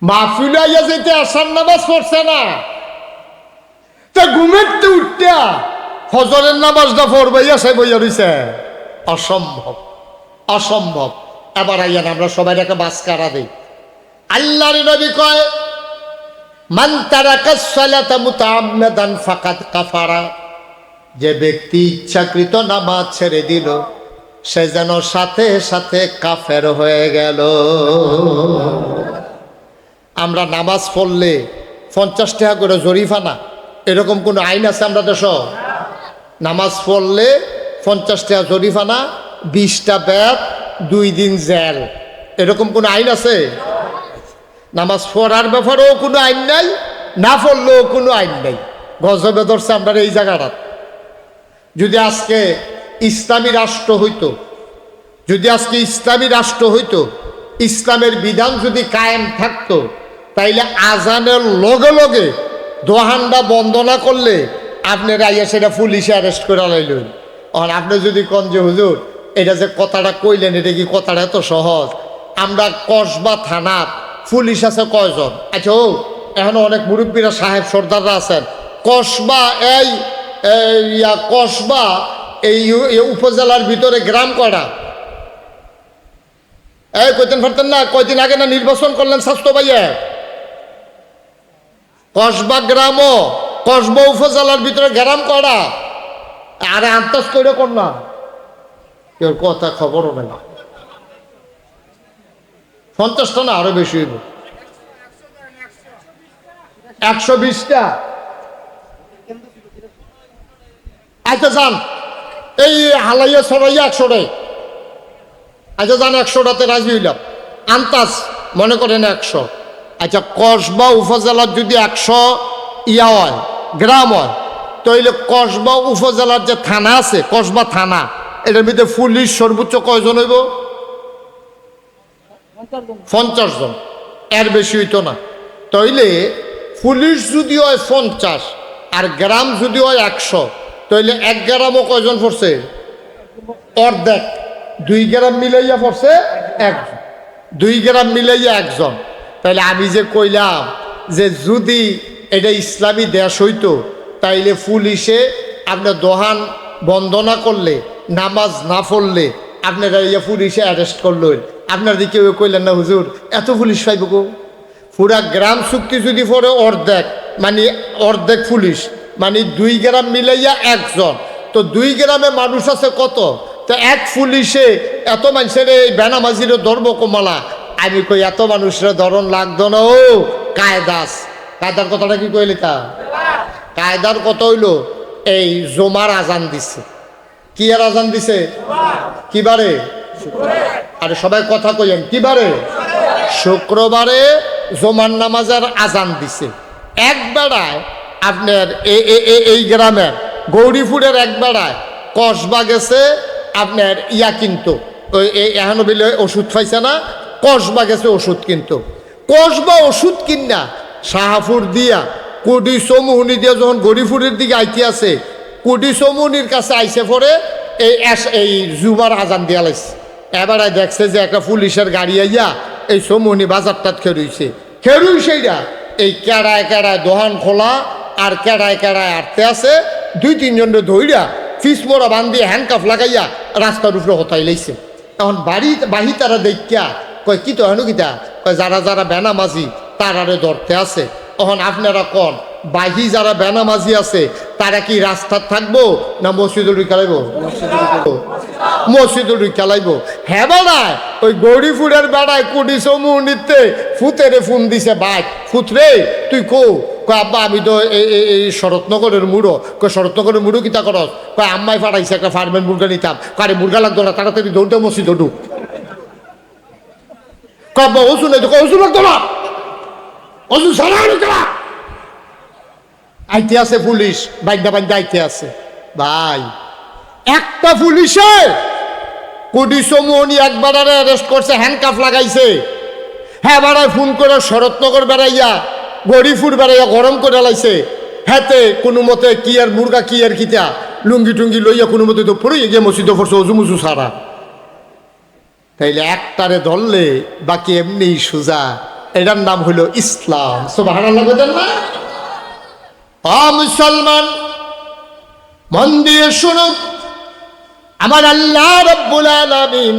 S1: মাহফিল আইয়া যেতে এশার নামাজ পড়ছে না, তে ঘুমের তো উঠতে ফজরের নামাজটা পড়বে সে বইয়া রইছে। অসম্ভব, অসম্ভব। এবার আইয়া আমরা সবাই একটা বাস কারা দিই। আল্লাহর নবী কয়, মান তারাকাস সালাতা মুতাআম্মাদান ফাকাদ কাফারা। যে ব্যক্তি ইচ্ছাকৃত নামাজ ছেড়ে দিল, সে যেন সাথে সাথে কাফের হয়ে গেল। আমরা নামাজ পড়লে 50 টাকা করে জরিফানা, এরকম কোনো আইন আছে আমরা দেশ? নামাজ পড়লে 50 টাকা জরিফানা, 20টা ব্যাট, 2 দিন জেল, এরকম কোনো আইন আছে? নামাজ পড়ার ব্যাপারেও কোনো আইন নাই, না পড়লেও কোনো আইন নাই। গজবে ধরছে আপনার এই জায়গাটা। যদি আজকে ইসলামী রাষ্ট্র হইতো, যদি আজকে ইসলামী রাষ্ট্র হইতো, ইসলামের বিধান যদি কায়েম থাকতো, তাইলে আজানের লগে লগে দোহানটা বন্ধ না করলে আপনারা আইয়া সেটা পুলিশে অ্যারেস্ট করে লাইলেন। আর আপনি যদি কন যে হুজুর এটা যে কথাটা কইলেন, এটা কি কথাটা এত সহজ? আমরা কসবা থানার পুলিশ আছে কয়জন? আচ্ছা ও এখনো অনেক মুরব্বীরা সাহেব সর্দাররা আছেন। কসবা কসবা এই উপজেলার ভিতরে গ্রাম কয়টা? এই কইতেন পারতেন না? কয়দিন আগে না নির্বাচন করলেন স্বাস্থ্য ভাইয়া? কসবা গ্রামও, কসবা উপজেলার ভিতরে গ্রাম কয়টা? আরে আন্দাজ করে কর না, কেউ কথা খবরও নেই। 50টা না আরো বেশি হইব, 120টা। আচ্ছা যান এই হালাইয়া সরাইয়া 100টাই। আচ্ছা যান 100টাতে রাজি হইলাম, আন্তাজ মনে করেন 100। আচ্ছা কসবা উপজেলার যদি 100 ইয়া হয়, গ্রাম হয়, তাইলে কসবা উপজেলার যে থানা আছে, কসবা থানা, এটার ভিতরে পুলিশ সর্বোচ্চ কয়জন হইব? 50 জন, এর বেশি হইতো না। তাইলে পুলিশ যদি হয় 50 আর গ্রাম যদি হয় 100, তাইলে 1 গ্রামও কয়জন পড়ছে? অর্ধেক। 2 গ্রাম মিলাইয়া পড়ছে 1, 2 গ্রাম মিলাইয়া 1 জন। তাইলে আমি যে কইলাম যে যদি এটা ইসলামী দেশ হইতো, তাইলে পুলিশে আপনার দোহান বন্ধ না করলে, নামাজ না পড়লে আপনারা ইয়ে পুলিশে অ্যারেস্ট করলেন। আপনার দিকে কইলেন না হুজুর এত পুলিশ পাইব গো? পুরা গ্রাম চুক্তি যদি পড়ে অর্ধেক, মানে অর্ধেক পুলিশ, মানে 2 গ্রাম মিলাইয়া 1 জন। তো 2 গ্রামে মানুষ আছে কত? তো 1 পুলিশে এত মানুষের এই বেনামাজির ধর্ম কমালা। আমি কই এত মানুষের ধরন লাগতো না। ও কায়দাস, কায়দার কথাটা কি কইলি? তা কায়দার কথা হইলো এই জমার আজান দিছে। কি আর আজান দিছে? কিবারে? আরে সবাই কথা কইেন, কিবারে? শুক্রবারে জমার নামাজের আজান দিছে। এক বেড়ায় আপনার এই গ্রামের গৌরীপুরের এক বেড়ায় কসবা গেছে আপনার ইয়া কিনতো, ওই এখনো বিলে ওষুধ পাইছে না, কসবা গেছে ওষুধ কিনতো। কসবা ওষুধ কিনা শাহাপুর দিয়া কুডি চৌমুহনি দিয়ে যখন গৌরীপুরের দিকে আইতে আছে, কুডি চৌমুহনির কাছে আইসে পরে এই জুমার আজান দিয়া লাইছে। এবারে দেখছে যে একটা পুলিশের গাড়ি আইয়া এই চৌমুহনি বাজারটাত খেরুই সেইটা এই কেড়ায় কেড়ায় দোহান খোলা আর কেড়ায় কেড়ায় আটতে আছে। 2-3 জনের ধৈরা ফিস মোড়া বান্ধিয়ে হ্যান্ডকাফ লাগাইয়া রাস্তার উপরে হতাই লাইছে। এখন বাহি তারা দেখিয়া কয় কি তো হেন কিতা? কয় যারা যারা বেনামাজি তারারে ধরতে আছে। এখন আপনারা কন বাহি যারা বেনামাজি আছে তারা কি রাস্তার থাকবো না মসজিদে ঢুকে লাইব? মসজিদে ঢুকে লাইব। হ্যাঁ বেড়ায় ওই গৌরীপুরের বেড়ায় কুডি চৌমুহনিতে ফুতেরে ফোন দিছে, বাইক ফুতরে তুই কো? কয় আব্বা আমি তো এই শরৎনগরের মুড়ো। কয় শরৎনগরের মুড়ো কিতা করস? কয় আম্মাই ফাটাইছে একটা ফার্মের মুরগা নিতাম। কারে মুরগা লাগতো না, তাড়াতাড়ি দৌড়তে মসজিদে ঢুক। কয় আব্বা ওষুধ নেই তো? কয় ওষুধ লাগতো না, ওষুধ সারা আইতে আছে পুলিশ, বাইন্দা বাইন্দা আইতে আছে। ভাই একটা পুলিশে কুডি চৌমুহনি একবার অ্যারেস্ট করছে, হ্যান্ডকাফ লাগাইছে। হ্যাঁ বেড়ায় ফোন করে শরৎনগর বেড়াইয়া গৌরীপুর বেড়াইয়া গরম করে লাইছে। হ্যাঁতে কোনো মতে কি আর মুরগা কি আর কিতা লুঙ্গি টুঙ্গি লইয়া কোনো মতে তো পড়ে গিয়ে মসজিদে পড়ছে অজুমুজু সারা। তাইলে একটারে ধরলে বাকি এমনি সোজা। এটার নাম হইল ইসলাম। সুবহানাল্লাহ বলেন না? মুসলমান মন দিয়ে শুনুন, আমার আল্লাহ রাব্বুল আলামিন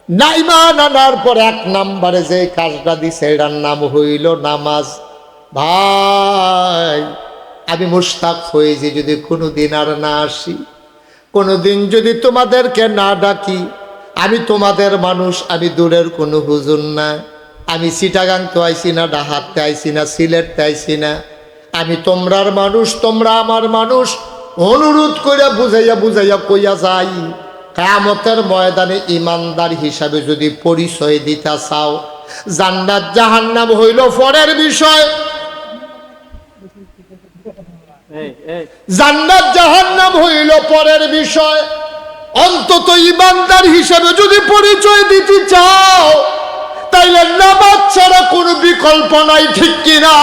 S1: নাইমান আনার পর 1 নম্বরে যে কাজটা দিছে এটার নাম হইল নামাজ। ভাই আমি মুশতাক হয়েছি যদি কোনোদিন আর না আসি, কোনোদিন যদি তোমাদেরকে না ডাকি। আমি তোমাদের মানুষ, আমি দূরের কোনো হুজুর না। আমি চিটাগাং তো আইছি না, ডাহাতে আইছি না, সিলেটতে আইছি না। আমি তোমরার মানুষ, তোমরা আমার মানুষ। অনুরোধ কইরা বুঝাইয়া বুঝাইয়া কইয়া যাই, কিয়ামতের ময়দানে ইমানদার হিসাবে যদি পরিচয় দিতে চাও, জান্নাত জাহান্নাম হইল পরের বিষয়। জান্নাত জাহান্নাম হইল পরের বিষয়। অন্তত ইমানদার হিসেবে যদি পরিচয় দিতে চাও তাইলে নামাজ ছাড়া কোনো বিকল্প নাই, ঠিক কিনা?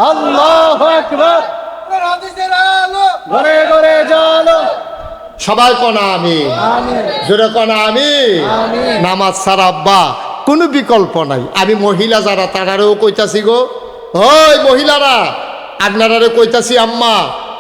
S2: আল্লাহু আকবার। ঘরে ঘরে জালো।
S1: সবাই কোনা আমি, জোরে কোনা আমি। নামাজ ছাড়া আব্বা কোনো বিকল্প নাই। আমি মহিলা যারা তারারেও কইতাছি গো, ওই মহিলারা আপনারারে কইতাছি আম্মা,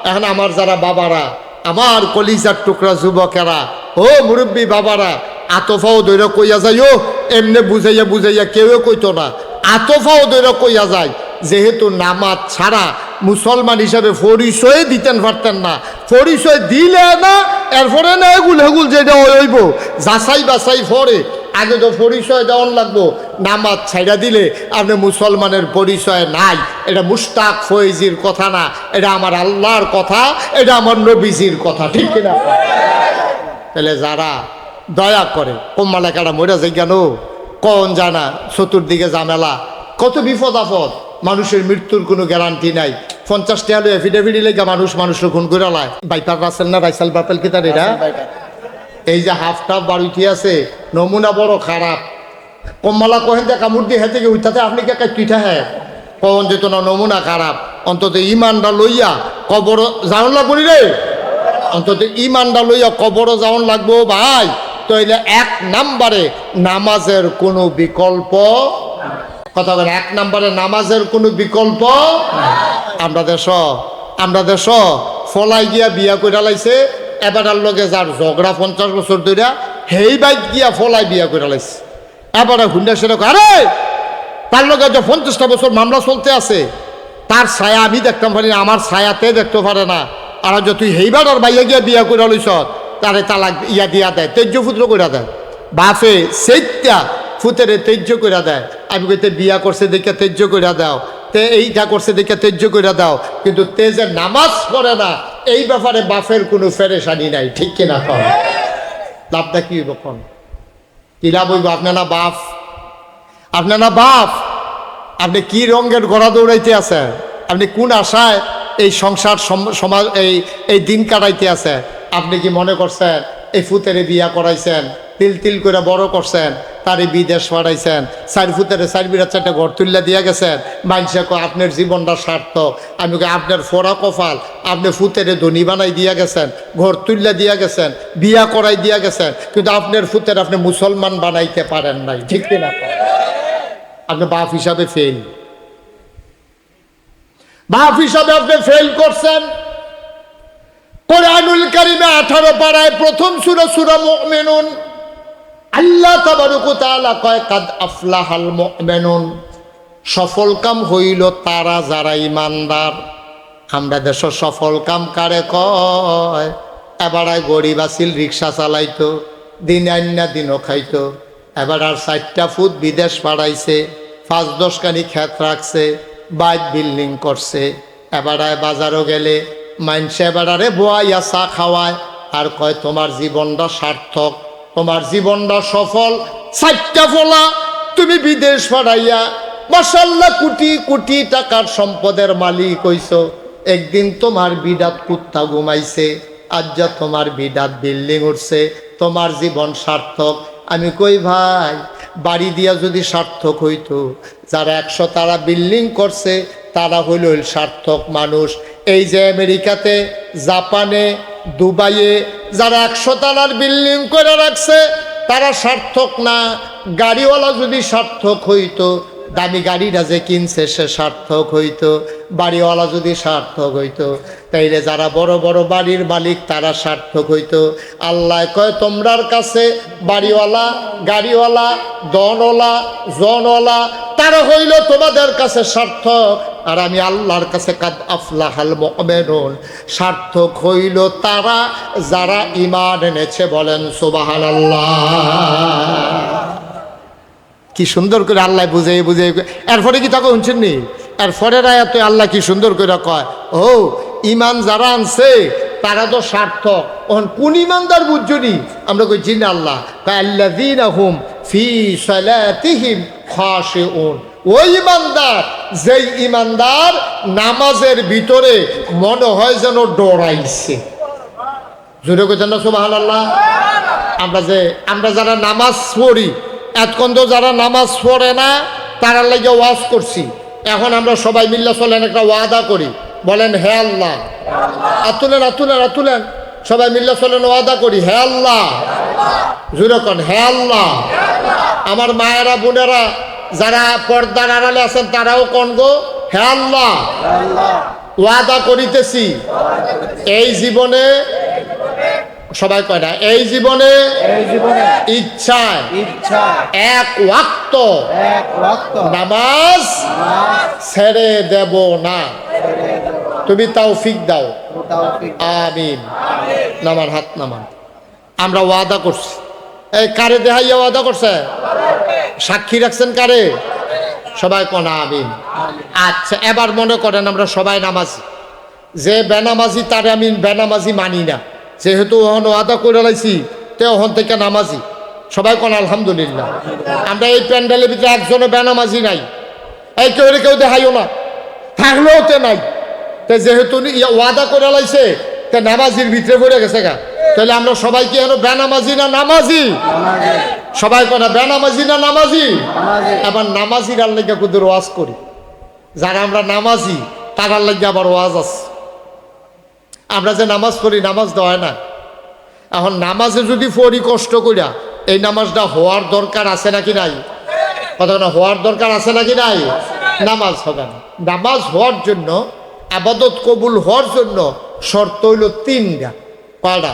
S1: এখন আমার যারা বাবারা, আমার কলিজার টুকরা যুবকেরা, ও মুরব্বী বাবারা, আতফাও দৈরা কইয়া যায়, ও এমনি বুঝাইয়া বুঝাইয়া কেউ কইতো না, আতফাও দৈরা কইয়া যায়, যেহেতু নামাজ ছাড়া মুসলমান হিসাবে পরিচয় দিতেন পারতেন না, পরিচয় দিলে না এরপরে না এগুল হেগুল যেটা হইব যাচাই বাছাই পরে আগে তো পরিচয় দেওয়ান লাগবো। নামাজ ছাইড়া দিলে আপনি মুসলমানের পরিচয় নাই। এটা মুশতাক ফয়েজির কথা না, এটা আমার আল্লাহর কথা, এটা আমার নবীজির কথা, ঠিক কিনা? তাহলে যারা দয়া করে কোম্মালেকাটা মরে যায় কেন কোন জানা, চতুর্দিকে ঝামেলা, কত বিপদ আপদ, মানুষের মৃত্যুর কোনো গ্যারান্টি নাই। 50 টাকা হলো এফিডেভিট লেগে মানুষের খুন করে লায়। বাইপার রাসেল না রাইসাল বাপেল কি তার এরা? এই যে হাফ টাফ বাড়িটি আছে নমুনা বড় খারাপ। কম্মালা কহেন যে কামড় দিয়ে হেঁটে উঠাতে আপনি কে পিঠা হ্যাঁ কখন যেত না, নমুনা খারাপ। অন্তত ইমানটা লইয়া কবর যাওন লাগবো রে, অন্তত ইমানটা লইয়া কবর যাওন লাগবো ভাই। তাইলে 1 নম্বরে নামাজের কোনো বিকল্প, কথা বলেন, 1 নম্বরে নামাজের কোনো বিকল্প। আমরা দেশ ফলাই গিয়া বিয়া করে লাইছে, এবারের লগে যার ঝগড়া 50 বছর ধরে হেই বাইক গিয়া ফলাই বিয়া করে লাইছে। এবারে হুন্ডা সেরক, আরে তার লগে যে 50টা বছর মামলা চলতে আছে, তার ছায়া আমি দেখতাম পারি না, আমার ছায়াতে দেখতে পারে না। আর যে তুই হেইবার আর বাইয়া গিয়া বিয়া করে লইছ, তারে তালাক ইয়া দিয়া দেয়, তেজ্য পুত্র করে দেয়। বাপে সেইটা ফুতেরে তেজ্য করে দেয়। আমি কইতে বিয়া করছে দেখে তেজ্য করে দাও, তে এইটা করছে দেখে তেজ্য করে দাও, কিন্তু তে যে নামাজ পড়ে না এই ব্যাপারে বাপের কোনো ফেরেশানি নাই, ঠিক কিনা? কন লাভটা কি হইব? কন কি লাভ হইব? আপনার না বাপ, আপনার না বাপ, আপনি কি রঙের ঘোড়া দৌড়াইতে আছেন? আপনি কোন আশায় এই সংসার সমাজ এই দিন কাটাইতে আছে? আপনি কি মনে করছেন এই ফুতেরে বিয়া করাইছেন, তিল তিল করে বড় করছেন, তারই বিদেশ পাঠাইছেন, 4 ফুতেরে 4 বিরাট 4টা ঘর তুল্লা দিয়া গেছেন, মানছে আপনার জীবনটা সার্থক। আমি আপনার ফোড়া কপাল, আপনি ফুতেরে ধনী বানাই দিয়া গেছেন, ঘর তুল্লা দিয়া গেছেন, বিয়া করাই দিয়া গেছেন, কিন্তু আপনার ফুতের আপনি মুসলমান বানাইতে পারেন নাই, ঠিক কিনা? আপনি বাপ হিসাবে ফেল, বাপ হিসাবে আপনি ফেল করছেন। কোরআনুল কারীমে 18 পারায় প্রথম সূরা সূরা মুমিনুন আল্লাহ তাবারক ওয়া তাআলা কয় কাদ আফলাহাল মুমিনুন, সফল কাম হইল তারা যারা ইমানদার। আমরা দেশ সফল কাম কারে কয়? এবারে গরিব আসিল, রিক্সা চালাইতো, দিন আন্না দিনও খাইতো, এবার আর 4টা ফুট বিদেশ পাঠাইছে, 5-10 খানি ক্ষেত রাখছে, বাইক বিল্ডিং করছে। এবারে বাজারও গেলে মাইনসে এবারে বোয়াইয়া চা খাওয়ায় আর কয় তোমার জীবনটা সার্থক, তোমার জীবনটা সফল। 4টা ফোলা তুমি বিদেশ পাঠাইয়া মাশাআল্লাহ কোটি কোটি টাকার সম্পদের মালিক হইছো। একদিন তোমার বিডাত কুত্তা ঘুমাইছে, আজ যা তোমার বিডাত বিল্ডিং উঠছে, তোমার জীবন সার্থক। আমি কই ভাই, বাড়ি দিয়া যদি সার্থক হইতো, যারা 100 তারা বিল্ডিং করছে তারা হইল সার্থক মানুষ। এই যে আমেরিকাতে, জাপানে, দুবাইয়ে যারা 100 তালার বিল্ডিং করে রাখছে তারা সার্থক না। গাড়িওয়ালা যদি সার্থক হইতো, দামি গাড়িটা যে কিনছে সে সার্থক হইতো, বাড়িওয়ালা যদি সার্থক হইতো, তাইলে যারা বড় বড় বাড়ির মালিক তারা সার্থক হইতো। আল্লাহ কয় তোমরার কাছে বাড়িওয়ালা, গাড়িওয়ালা, দনওয়ালা, জনওয়ালা তারা হইল তোমাদের কাছে সার্থক, আর আমি আল্লাহর কাছে কাদ আফলাহাল মুমিনুন, সার্থক হইল তারা যারা ঈমান এনেছে। বলেন সুবহানাল্লাহ। কি সুন্দর করে আল্লাহ বুঝাই বুঝাই, এরপরে কি তাকে শুনছেন নি? এরপরের আয়াতে আল্লাহ কি সুন্দর করে কয়, ও ঈমান যারা আনছে তারা তো সার্থক। ওহন কোন ইমানদার বুঝছনি? আমরা কই জিন আল্লাহ আল্লাযীনা হুম ফি সালাতিহিম খাশিউন। ওই ইমানদার যেই ইমানদার নামাজের ভিতরে মনে হয় যেন ডরাইছে। জোরে কইতেন না সুবহানাল্লাহ? আমরা যারা নামাজ পড়ি, এতক্ষণ তো যারা নামাজ পড়ে না তারা লাগে ওয়াজ করছি। এখন আমরা সবাই মিল্লা চলেন একটা ওয়াদা করি, বলেন হে আল্লাহ। আতুলেন সবাই মিল্লা চলেন ওয়াদা করি, হে আল্লাহ। জোরে কন, হে আল্লাহ। আমার মায়েরা বোনেরা যারা পর্দার আড়ালে আছেন তারাও কন গো, হে আল্লাহ। ওয়াদা করিতেছি এই জীবনে, সবাই কয় না, এই জীবনে ইচ্ছায় এক ওয়াক্ত নামাজ ছেড়ে দেব না। তুমি তৌফিক দাও, আমিন। নামান, হাত নামান। আমরা ওয়াদা করছি। এই কারে দেহাইয়া ওয়াদা করছে? সাক্ষী রাখছেন কারে? সবাই কোন আমিন। আচ্ছা, এবার মনে করেন আমরা সবাই নামাজি। যে বেনামাজি তারে আমি বেনামাজি মানি না, যেহেতু ওহন ওয়াদা করে লাইছি তে ওহন থেকে নামাজি। সবাই কোন আলহামদুলিল্লাহ। আমরা এই প্যান্ডেলের ভিতরে একজনও বেনামাজি নাই। এই কেউ দেখাইও না, থাকলেও তে নাই। তে যেহেতু ওয়াদা করে লাইছে তে নামাজির ভিতরে পড়ে গেছে গা। তাহলে আমরা সবাই কি এখন বেনামাজি না নামাজি? সবাই কোনা বেনামাজি না নামাজি? আবার নামাজির আর লেগে কুদের ওয়াজ করি। যারা আমরা নামাজি তারার লেগে আবার ওয়াজ আছে। আমরা যে নামাজ পড়ি, নামাজ দেওয়া না। এখন নামাজে যদি পড়ি কষ্ট করিয়া, এই নামাজটা হওয়ার দরকার আছে নাকি নাই? কথা না, হওয়ার দরকার আছে নাকি নাই? নামাজ হবে না। নামাজ হওয়ার জন্য, আবাদত কবুল হওয়ার জন্য শর্ত হইল তিনটা। কয়টা?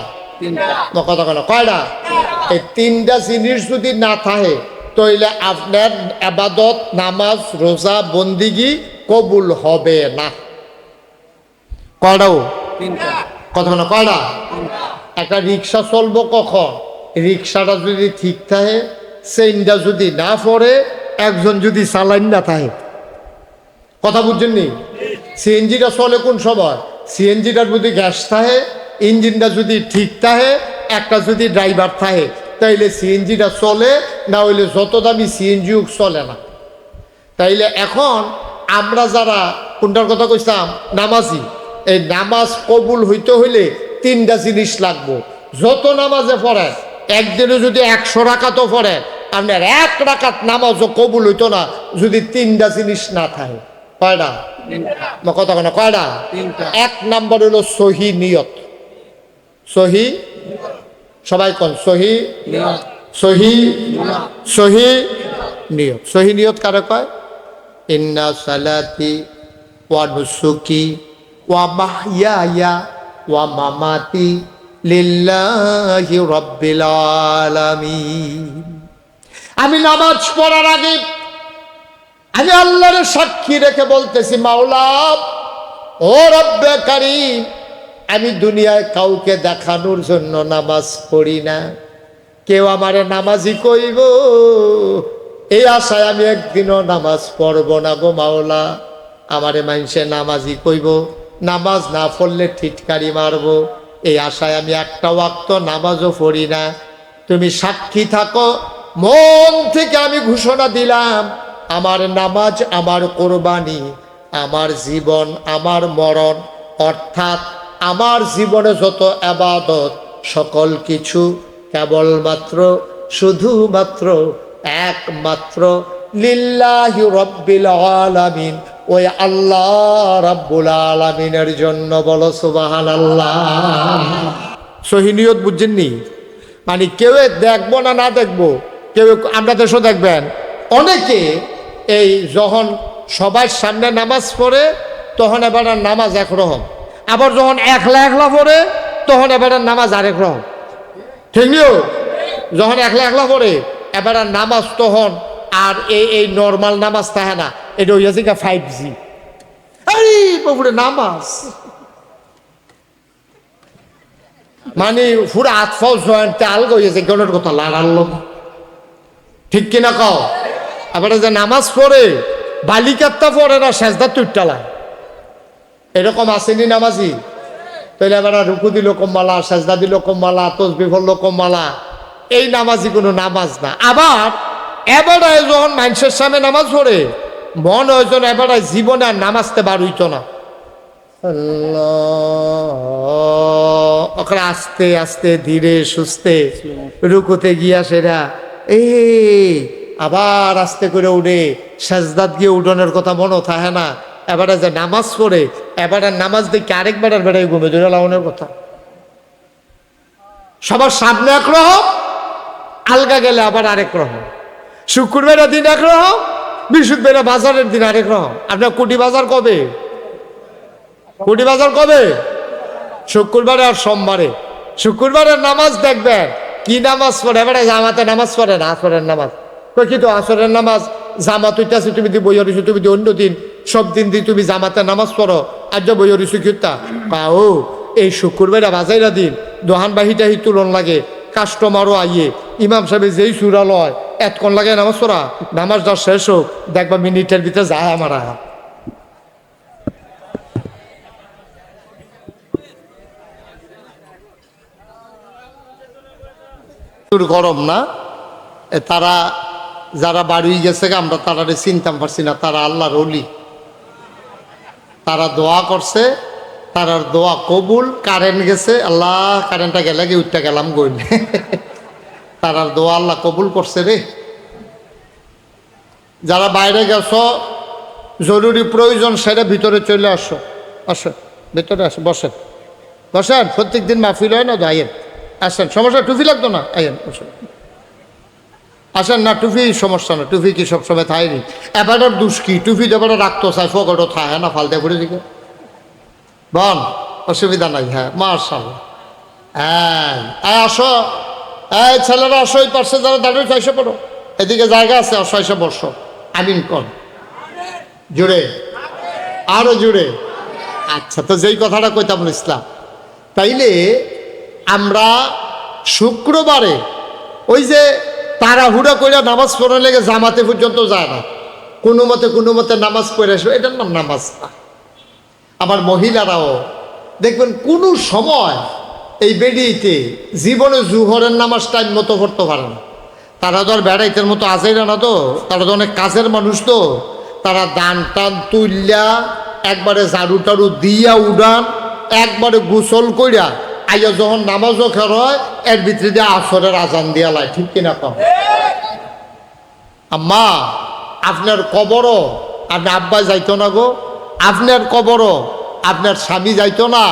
S1: কথা কেন কয়টা? এই তিনটা জিনিস যদি না থাকে তাহলে আপনার আবাদত, নামাজ, রোজা, বন্দিগি কবুল হবে না। কয়টাও? কথা কেন কয়টা? একটা রিক্সা চলবো কখন? রিক্সাটা যদি ঠিক থাকে, চেইনটা যদি না পড়ে, একজন যদি চালাইন না থাকে। কথা বুঝছেন নি? সিএনজিটা চলে কোন সময়? সিএনজিটার যদি গ্যাস থাকে, ইঞ্জিনটা যদি ঠিক থাকে, একটা যদি ড্রাইভার থাকে, তাইলে সিএনজিটা চলে, না হইলে যত দামি সিএনজিও চলে না। তাইলে এখন আমরা যারা কোনটার কথা কইতাম নামাজি, এই নামাজ কবুল হইতে হইলে তিনটা জিনিস লাগবো। যত নামাজে পড়েন, একদিনে যদি 100 রাকাতও পড়েন, আপনার 1 রাকাত নামাজও কবুল হইতো না যদি তিনটা জিনিস না থাকে। কয়টা? কথা কেন কয়টা? 1 নম্বর হলো সহি নিয়ত। সহি, সবাই কোন সহি সহি সহি নিয়ত। সহি নিয়ত কারে কয়? ইন্না সালাতি ওয়া নুসুকি ওয়া মাহইয়ায়া ওয়া মামাতি লিল্লাহি রাব্বিল আলামিন। আমি নামাজ পড়ার আগে আমি আল্লাহর সাক্ষী রেখে বলতেছি, মাওলা ও রব্বে কারীম, আমি দুনিয়ায় কাউকে দেখানোর জন্য নামাজ পড়ি না। কেউ আমারে নামাজি কইব এই আশায় আমি একদিনও নামাজ পড়ব না গো মাওলা। আমারে মানুষে নামাজি কইব, নামাজ না পড়লে ঠিটকারি মারব, এই আশায় আমি একটা ওয়াক্ত নামাজও পড়ি না। তুমি সাক্ষী থাকো, মন থেকে আমি ঘোষণা দিলাম, আমার নামাজ, আমার কোরবানি, আমার জীবন, আমার মরণ, অর্থাৎ আমার জীবনে যত ইবাদত, সকল কিছু কেবলমাত্র, শুধুমাত্র, একমাত্র লিল্লাহি রাব্বিল আলামিন, ওই আল্লাহ রাব্বুল আলামিনের জন্য। বলো সুবহানাল্লাহ। সহি নিয়ত বুঝছেননি? মানে কেউ দেখবো না, না দেখবো, কেউ আমরা দেশও দেখবেন অনেকে এই যখন সবার সামনে নামাজ পড়ে তখন এবার নামাজ একরকম, আবার যখন একলা পড়ে তখন এবার নামাজ আরেক রকম। ঠিক নিও? যখন একলা পড়ে এবার নামাজ তখন আর এই নর্মাল নামাজ থাকে না, এটা হইয়াছে 5G। আরে বাবুরে নামাজ মানে পুরো আতফাও জয়েন্টে আলগা হইয়াছে, গণের কথা লাগালো। ঠিক কিনা কও? আবার যে নামাজ পড়ে বালিকাত্তা পড়ে না, সেজদা তুইটালায়, এরকম আসেনি নামাজি? তাহলে এবার রুকু দিল কম্মালা, সাজদা দিল কম্মালা, তসবিহ পড়লো কম্মালা, এই নামাজই কোনো নামাজ না। আবার এবারে যখন মানুষের সামনে নামাজ পড়ে মন হয়েছেন এবারে জীবনে আর নামাজতে বার হইত না, ওখানে আস্তে আস্তে ধীরে সুস্থে রুকুতে গিয়া সেরা আবার আস্তে করে উঠে সাজদাত গিয়ে উঠোনের কথা মনে থাকে না। এবারে যে নামাজ পড়ে এবারে নামাজ দেখে আরেকবার আর বেড়াই ঘুমে ধরে লাগানোর কথা। সবার সামনে একরকম, আলগা গেলে আবার আরেক রকম। শুক্রবারের দিন একরকম, বৃহস্পতিবার বাজারের দিন আরেক রকম। আপনার কোটি বাজার কবে? কোটি বাজার কবে? শুক্রবারে আর সোমবারে। শুক্রবারের নামাজ দেখবেন কি নামাজ পড়ে, এবারে জামাতে নামাজ পড়ে না, আসরের নামাজ কই কি তো আসরের নামাজ জামাত হইতেছে, তুমি দি বই হরিছো, তুমি দি অন্য দিন সব দিন দি তুমি জামাতে নামাজ পড়ো, আজ বই হরিছো কিতা ও এই শুক্রবারে বাজাইরা দিন দোহান বাহিটা হি তুলন লাগে, কাস্টমারও আইয়ে ইমাম সাহেব যেই সুরা লয় এতক্ষণ লাগে নামাজ পড়া, নামাজটা শেষ হোক দেখবা মিনিটের ভিতরে যায় আমার আহা। গরম না, তারা যারা বাড়ি গেছে আমরা তারা চিনতাম পারছি না, তারা আল্লাহর ওলি, তারা দোয়া করছে, তারার দোয়া কবুল। কারেন্ট গেছে, আল্লাহ কারেন্টটা গেলে গিয়ে উঠতে গেলাম গইল, তারার দোয়া আল্লাহ কবুল করছে রে। যারা বাইরে গেছ জরুরি প্রয়োজন সেটা ভিতরে চলে আসো, আসো ভিতরে আসো, বসেন বসেন, প্রত্যেক দিন মাহফিল হয় না তো, আইয়েন আসেন, সমস্যা টুপি লাগতো না, আইয়েন বসেন আসেন না, টুপি সমস্যা না, টুপি কি সবসময় থায়নি, এবারে দুষ্কি টুপি দেবারে রাখতো চাই ফকটও থাকে না, ফালতে পড়ে দিকে বল অসুবিধা নাই। হ্যাঁ মাশাআল্লাহ, হ্যাঁ আসো, এই ছেলেরা আসো, এই পাশে যারা দাঁড়িয়ে চাইশো পড়ো, এদিকে জায়গা আছে, আসো এসে বসো, আমিন কর জুড়ে আরো জুড়ে। আচ্ছা, তো যেই কথাটা কইতাম ইসলাম, তাইলে আমরা শুক্রবারে ওই যে তাড়াহুড়া করে নামাজ পড়া লেগে জামাতে পর্যন্ত যায় না, কোনো মতে নামাজ পড়ে আসবে, এটার নাম নামাজ না। আবার মহিলারাও দেখবেন কোনো সময় এই বেডিতে জীবনে জুহরের নামাজ টাইম মতো পড়তে পারে না। তারা তো আর বেড়াইতের মতো আজাইরা না, তো তারা তো অনেক কাজের মানুষ, তো তারা দান টান তুললা একবারে ঝাড়ু টাড়ু দিয়া উড়ান একবারে গোসল কইরা আইয়া যখন নামাজও খের হয় এর ভিতরে দিয়ে আসরের আজান দিয়া লাই, ঠিক কিনা কম? আম্মা আপনার কবরও আপনার আব্বা যাইতো না গো, আপনার কবরও আপনার স্বামী যাইতো না,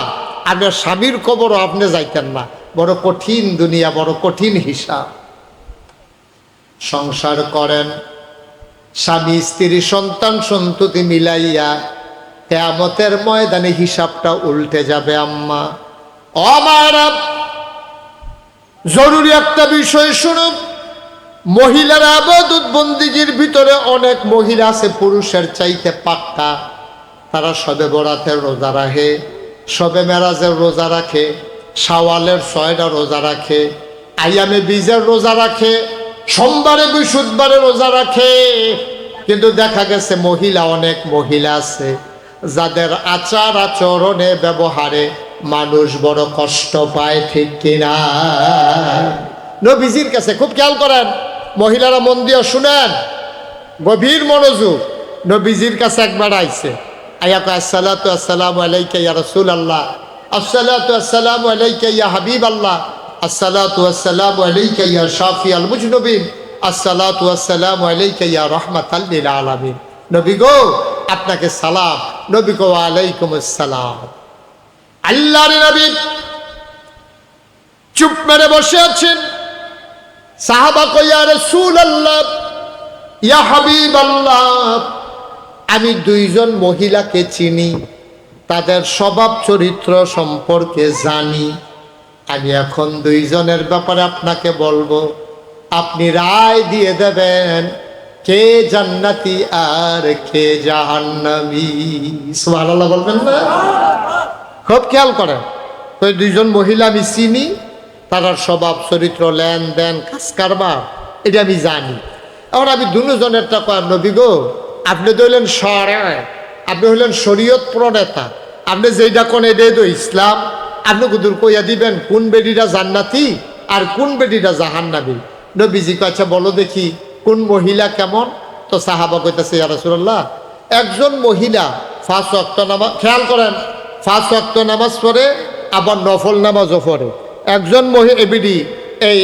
S1: আপনার স্বামীর কবরও আপনি যাইতেন না। বড় কঠিন দুনিয়া, বড় কঠিন হিসাব। সংসার করেন স্বামী স্ত্রী সন্তান সন্ততি মিলাইয়া, কিয়ামতের ময়দানে হিসাবটা উল্টে যাবে আম্মা। আমারা জরুরি একটা বিষয় শুনুন, মহিলারা ইবাদত বন্দেগীর ভিতরে অনেক মহিলা আছে পুরুষের চাইতে পাক্কা। তারা শবে বরাতের রোজা রাখে, শবে মেরাজের রোজা রাখে, শাওয়ালের 6টা রোজা রাখে, আইয়ামে বীজের রোজা রাখে, সোমবারে বৃহস্পতিবারে রোজা রাখে। কিন্তু দেখা গেছে মহিলা অনেক মহিলা আছে যাদের আচার আচরণে ব্যবহারে মানুষ বড় কষ্ট পায়, ঠিক কিনা? নবীজির কাছে খুব খেয়াল করেন, মহিলারা মন দিয়ে শুনেন, গভীর মনোযোগ। নবীজির কাছে একবার আইছে, আয়া কয় আসসালাতু আসসালামু আলাইকা ইয়া রাসূলুল্লাহ, আসসালাতু আসসালামু আলাইকা ইয়া হাবিবাল্লাহ, আসসালাতু আসসালামু আলাইকা ইয়া শাফিআল মুজনুবিন, আসসালাতু আসসালামু আলাইকা ইয়া রাহমাতাল লিল আলামিন। নবী গো আপনাকে সালাম। নবী গো ওয়ালাইকুম আসসালাম। আল্লাহর নবী চুপ মেরে বসে আছেন। সাহাবা কয় ইয়া রাসূলুল্লাহ, ইয়া হাবিবাল্লাহ, আমি 2 জন মহিলাকে চিনি, তাদের স্বভাব চরিত্র সম্পর্কে জানি। আমি এখন 2 জনের ব্যাপারে আপনাকে বলবো, আপনি রায় দিয়ে দেবেন কে জান্নাতি আর কে জাহান্নামী। সুবহানাল্লাহ বলবেন না? খুব খেয়াল করেন, ওই 2 জন মহিলা আমি চিনি, তার স্বভাব চরিত্র লেনদেন কাজ কারবার এটা আমি জানি। এখন আমি 2 জনেরটা কয় নবী গো আপনি তো হইলেন আপনি হইলেন শরীয়ত প্রণেতা, আপনি যেইটা কোন এটাই তো ইসলাম, আপনি কুদুর কইয়া দিবেন কোন বেডিটা জান্নাতি আর কোন বেডিটা জাহান্নামী। নবীজি কয় আচ্ছা বলো দেখি কোন মহিলা কেমন? তো সাহাবা কইতাছে ইয়া রাসূলুল্লাহ, একজন মহিলা 5 ওয়াক্ত নামাজ, খেয়াল করেন, 5 ওয়াক্ত নামাজ পড়ে আবার নফল নামাজও পড়ে। একজন এবিডি এই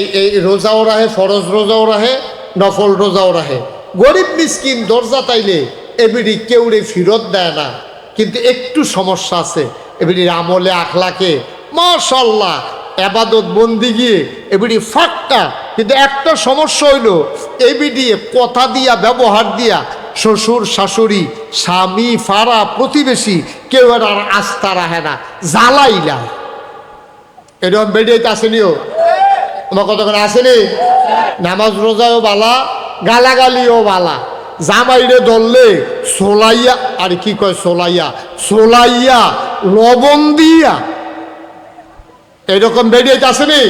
S1: রোজাও রাহে, ফরজ রোজাও রাহে, নফল রোজাও রাহে। গরিব মিসকিন দরজা তাইলে এবিডি কেউরে ফিরত দেয় না, কিন্তু একটু সমস্যা আছে এবিডির আমলে আখলাকে মাশাআল্লাহ এবাদত বন্দি গিয়ে এবিডি ফাঁকটা, কিন্তু একটা সমস্যা হইল এবিডি কথা দিয়া ব্যবহার দিয়া শ্বশুর শাশুড়ি স্বামী ফারা প্রতিবেশী কেউ আর আস্থা রাখে না, জ্বালাইলা। এরকম বেডিয়েতে আসেনিও, তোমার কতক্ষণ আসেনি? নামাজ রোজাও বালা, গালাগালিও বালা, জামাইরে ধরলে সোলাইয়া, আর কি কয় সোলাইয়া, সোলাইয়া লবণ দিয়া, এরকম বেডিয়েতে আসেনি?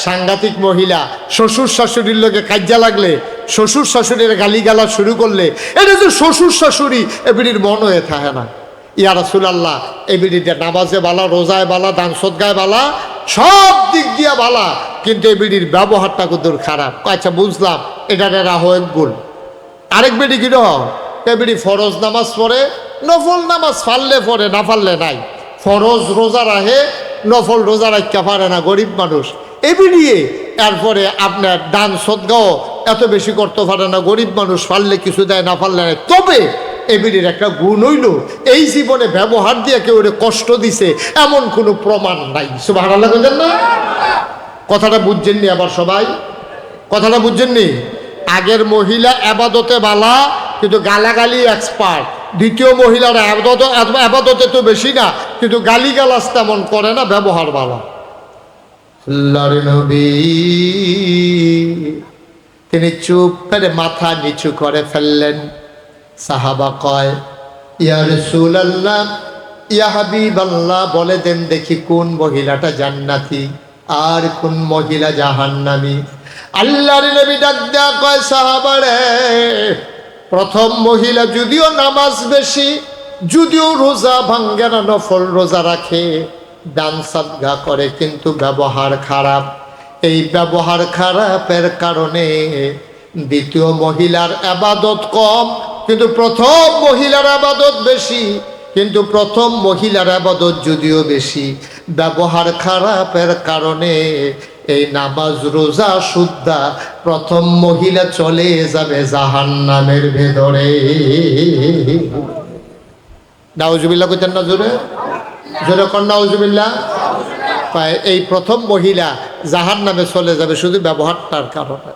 S1: সাংঘাতিক মহিলা, শ্বশুর শাশুড়ির লোকে কাজ্যা লাগলে, শ্বশুর শাশুড়ির গালিগালা শুরু করলে, এটা যে শ্বশুর শাশুড়ি এবিডির মন হয়ে থাকে না। ইয়া রাসূলুল্লাহ, এবিডিটা নামাজে বালা, রোজায় বালা, দান সদকায় বালা, সব দিক দিয়া বালা, কিন্তু এবিডির ব্যবহারটা কতদূর খারাপ। আচ্ছা বুঝলাম, এটা রাহো এক গুণ। আরেক বেডি কি এবিডি ফরজ নামাজ পড়ে, নফল নামাজ ফাললে পড়ে, না ফাললে নাই। ফরজ রোজা রাহে, নফল রোজা রাখতে পারে না, গরিব মানুষ। এবিডিয়ে এরপরে আপনার দান সদগাও এত বেশি করতে পারে না, গরিব মানুষ, ফাললে কিছু দেয়, না ফাললে নাই। তবে এবিডির একটা গুণ হইল এই জীবনে ব্যবহার দিয়ে কেউ কষ্ট দিছে এমন কোনো প্রমাণ নাই। সুবহানাল্লাহ বলেন না? কথাটা বুঝছেননি? আবার সবাই কথাটা বুঝছেননি? আগের মহিলা আবাদতে বালা, কিন্তু গালাগালি এক্সপার্ট। দ্বিতীয় মহিলার আবাদতে তো বেশি না, কিন্তু গালিগালাজ তেমন করে না, ব্যবহার বালা। আল্লাহর নবী তিনি চুপ করে মাথা নিচু করে ফেললেন। সাহাবা কয় ইয়া রাসূলুল্লাহ, ইয়া হাবিবাল্লাহ, বলে দেন দেখি কোন মহিলাটা জান্নাতি আর কোন মহিলা জাহান্নামী। আল্লাহর নবী ডাক দেয়া কয় সাহাবারে, প্রথম মহিলা যদিও নামাজ বেশি, যদিও রোজা ভাঙ্গে না, নফল রোজা রাখে, দান সাদগা করে, কিন্তু ব্যবহার খারাপ। এই ব্যবহার খারাপের কারণে দ্বিতীয় মহিলার আবাদত কম, কিন্তু প্রথম মহিলার আবাদত বেশি। কিন্তু প্রথম মহিলার আবাদত যদিও বেশি, ব্যবহার খারাপের কারণে এই নামাজ রোজা সুদ্ধা প্রথম মহিলা চলে যাবে জাহান্নামের ভেতরে। নাউজুবিল্লাহ কইতেন না? জোরে জোরে কর নাউজুবিল্লাহ। এই প্রথম মহিলা জাহান্নামে চলে যাবে শুধু ব্যবহারটার কারণে।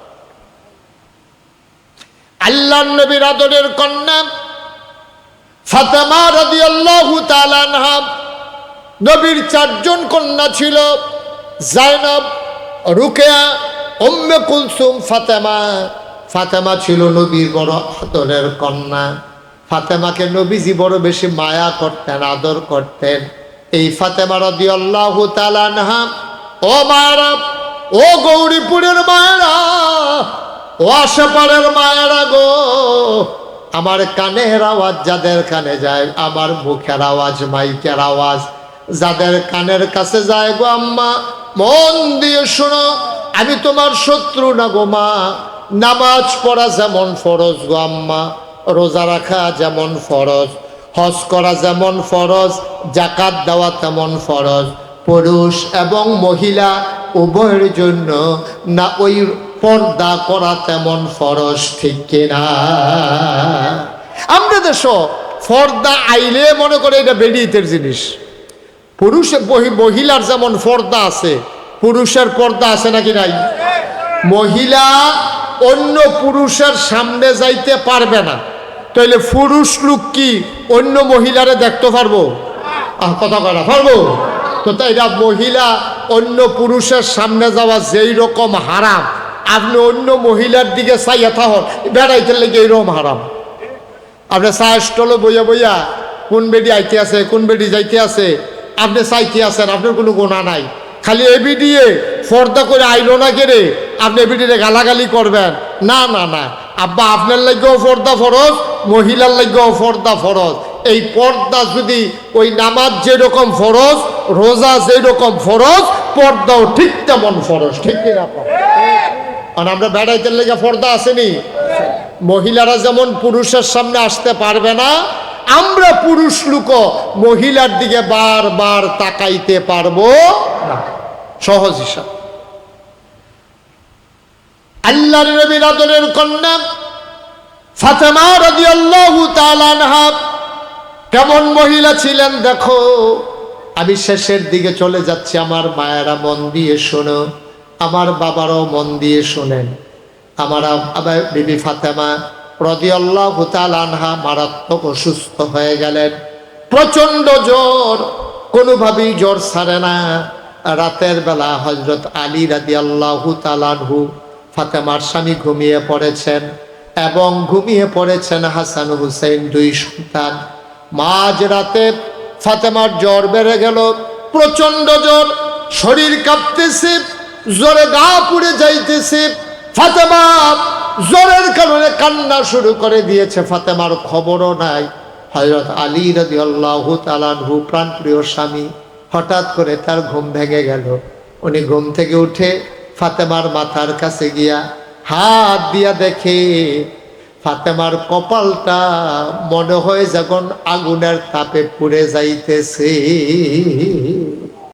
S1: আল্লাহর নবীর আদরের কন্যা ফাতেমা রাদিয়াল্লাহু তাআলা আনহা, নবীর 4 জন কন্যা ছিল, জায়নব, রুকিয়া, উম্মে কুলসুম, ফাতেমা। ফাতেমা ছিল নবীর বড় আদরের কন্যা। ফাতেমাকে নবীজি বড় বেশি মায়া করতেন, আদর করতেন। এই ফাতেমা রাদিয়াল্লাহু তাআলা আনহা, ও মায়েরা, ও গৌরীপুরের মায়েরা, ও আশেপাড়ের মায়েরা গো, আমার কানের আওয়াজ যাদের কানে যায়, আমার মুখের আওয়াজ, মাইকের আওয়াজ যাদের কানের কাছে যায় গো আম্মা, মন দিয়ে শোনো, আমি তোমার শত্রু না গো মা। নামাজ পড়া যেমন ফরজ গো আম্মা, রোজা রাখা যেমন ফরজ, হজ করা যেমন ফরজ, জাকাত দেওয়া তেমন ফরজ, পুরুষ এবং মহিলা উভয়ের জন্য না ওই পর্দা করা তেমন ফরজ, ঠিক কিনা? আমরা দেশ পর্দা আইলে মনে করে এটা বেডিয়েতের জিনিস। পুরুষের মহিলার যেমন পর্দা আছে, পুরুষের পর্দা আছে নাকি নাই? মহিলা অন্য পুরুষের সামনে যাইতে পারবে না, তাইলে পুরুষ লোক কি অন্য মহিলারে দেখতে পারবো? কথা করা পারবো তো? তাই মহিলা অন্য পুরুষের সামনে যাওয়া যেই রকম হারাম, আপনি অন্য মহিলার দিকে চাইয়া থাকুন, বেড়াইতে লেগে এইরকম হারাম। আপনি চা স্টলে বইয়া বইয়া কোন বেডি আইতে আছে, কোন বেডি যাইতে আছে, আপনি চাইতে আছেন, আপনার কোনো গোনা নাই। খালি এবি দিয়ে পর্দা করে আইলো না কেড়ে আপনি এবিডিরে গালাগালি করবেন? না না না আব্বা, আপনার লাগেও পর্দা ফরজ, মহিলার লাগেও পর্দা ফরজ। এই পর্দা যদি ওই নামাজ যেরকম ফরজ, রোজা যেরকম ফরজ, পর্দাও ঠিক তেমন ফরজ, ঠিক কিনা? কারণ আমরা বেড়াইতে লেগে পর্দা আসেনি। মহিলারা যেমন পুরুষের সামনে আসতে পারবে না, আমরা পুরুষ লোক মহিলার দিকে বারবার তাকাইতে পারবো না। সহজ হিসাব। আল্লাহর নবীর আদরের কন্যা ফাতেমা রাদিয়াল্লাহু তাআলা আনহা কেমন মহিলা ছিলেন দেখো। আমি শেষের দিকে চলে যাচ্ছি, আমার মায়েরা মন দিয়ে শোনো, আমার বাবারাও মন দিয়ে শোনেন। আমার বিবি ফাতেমা রাদিয়াল্লাহু তাআলা আনহা মারাত্মক অসুস্থ হয়ে গেলেন, প্রচন্ড জ্বর, কোনোভাবেই জ্বর ছাড়ে না। রাতের বেলা হযরত আলী রাদিয়াল্লাহু তাআলা আনহু ফাতেমার স্বামী ঘুমিয়ে পড়েছেন এবং ঘুমিয়ে পড়েছেন হাসান হুসেন, দুই সন্তান। মাঝ রাতে ফাতেমার জ্বর বেড়ে গেল, প্রচন্ড জ্বর, শরীর কাঁপতেছে, জ্বরে গা পুড়ে যাইতেছে। ফাতেমা জ্বরের কারণে কান্না শুরু করে দিয়েছে, ফাতেমার খবরও নাই। হযরত আলী রাদিয়াল্লাহু তাআলা আনহু প্রাণপ্রিয় স্বামী, হঠাৎ করে তার ঘুম ভেঙে গেল। উনি ঘুম থেকে উঠে ফাতেমার মাথার কাছে গিয়া হাত দিয়া দেখে ফাতেমার কপালটা মনে হয় যখন আগুনের তাপে পুড়ে যাইতেছে।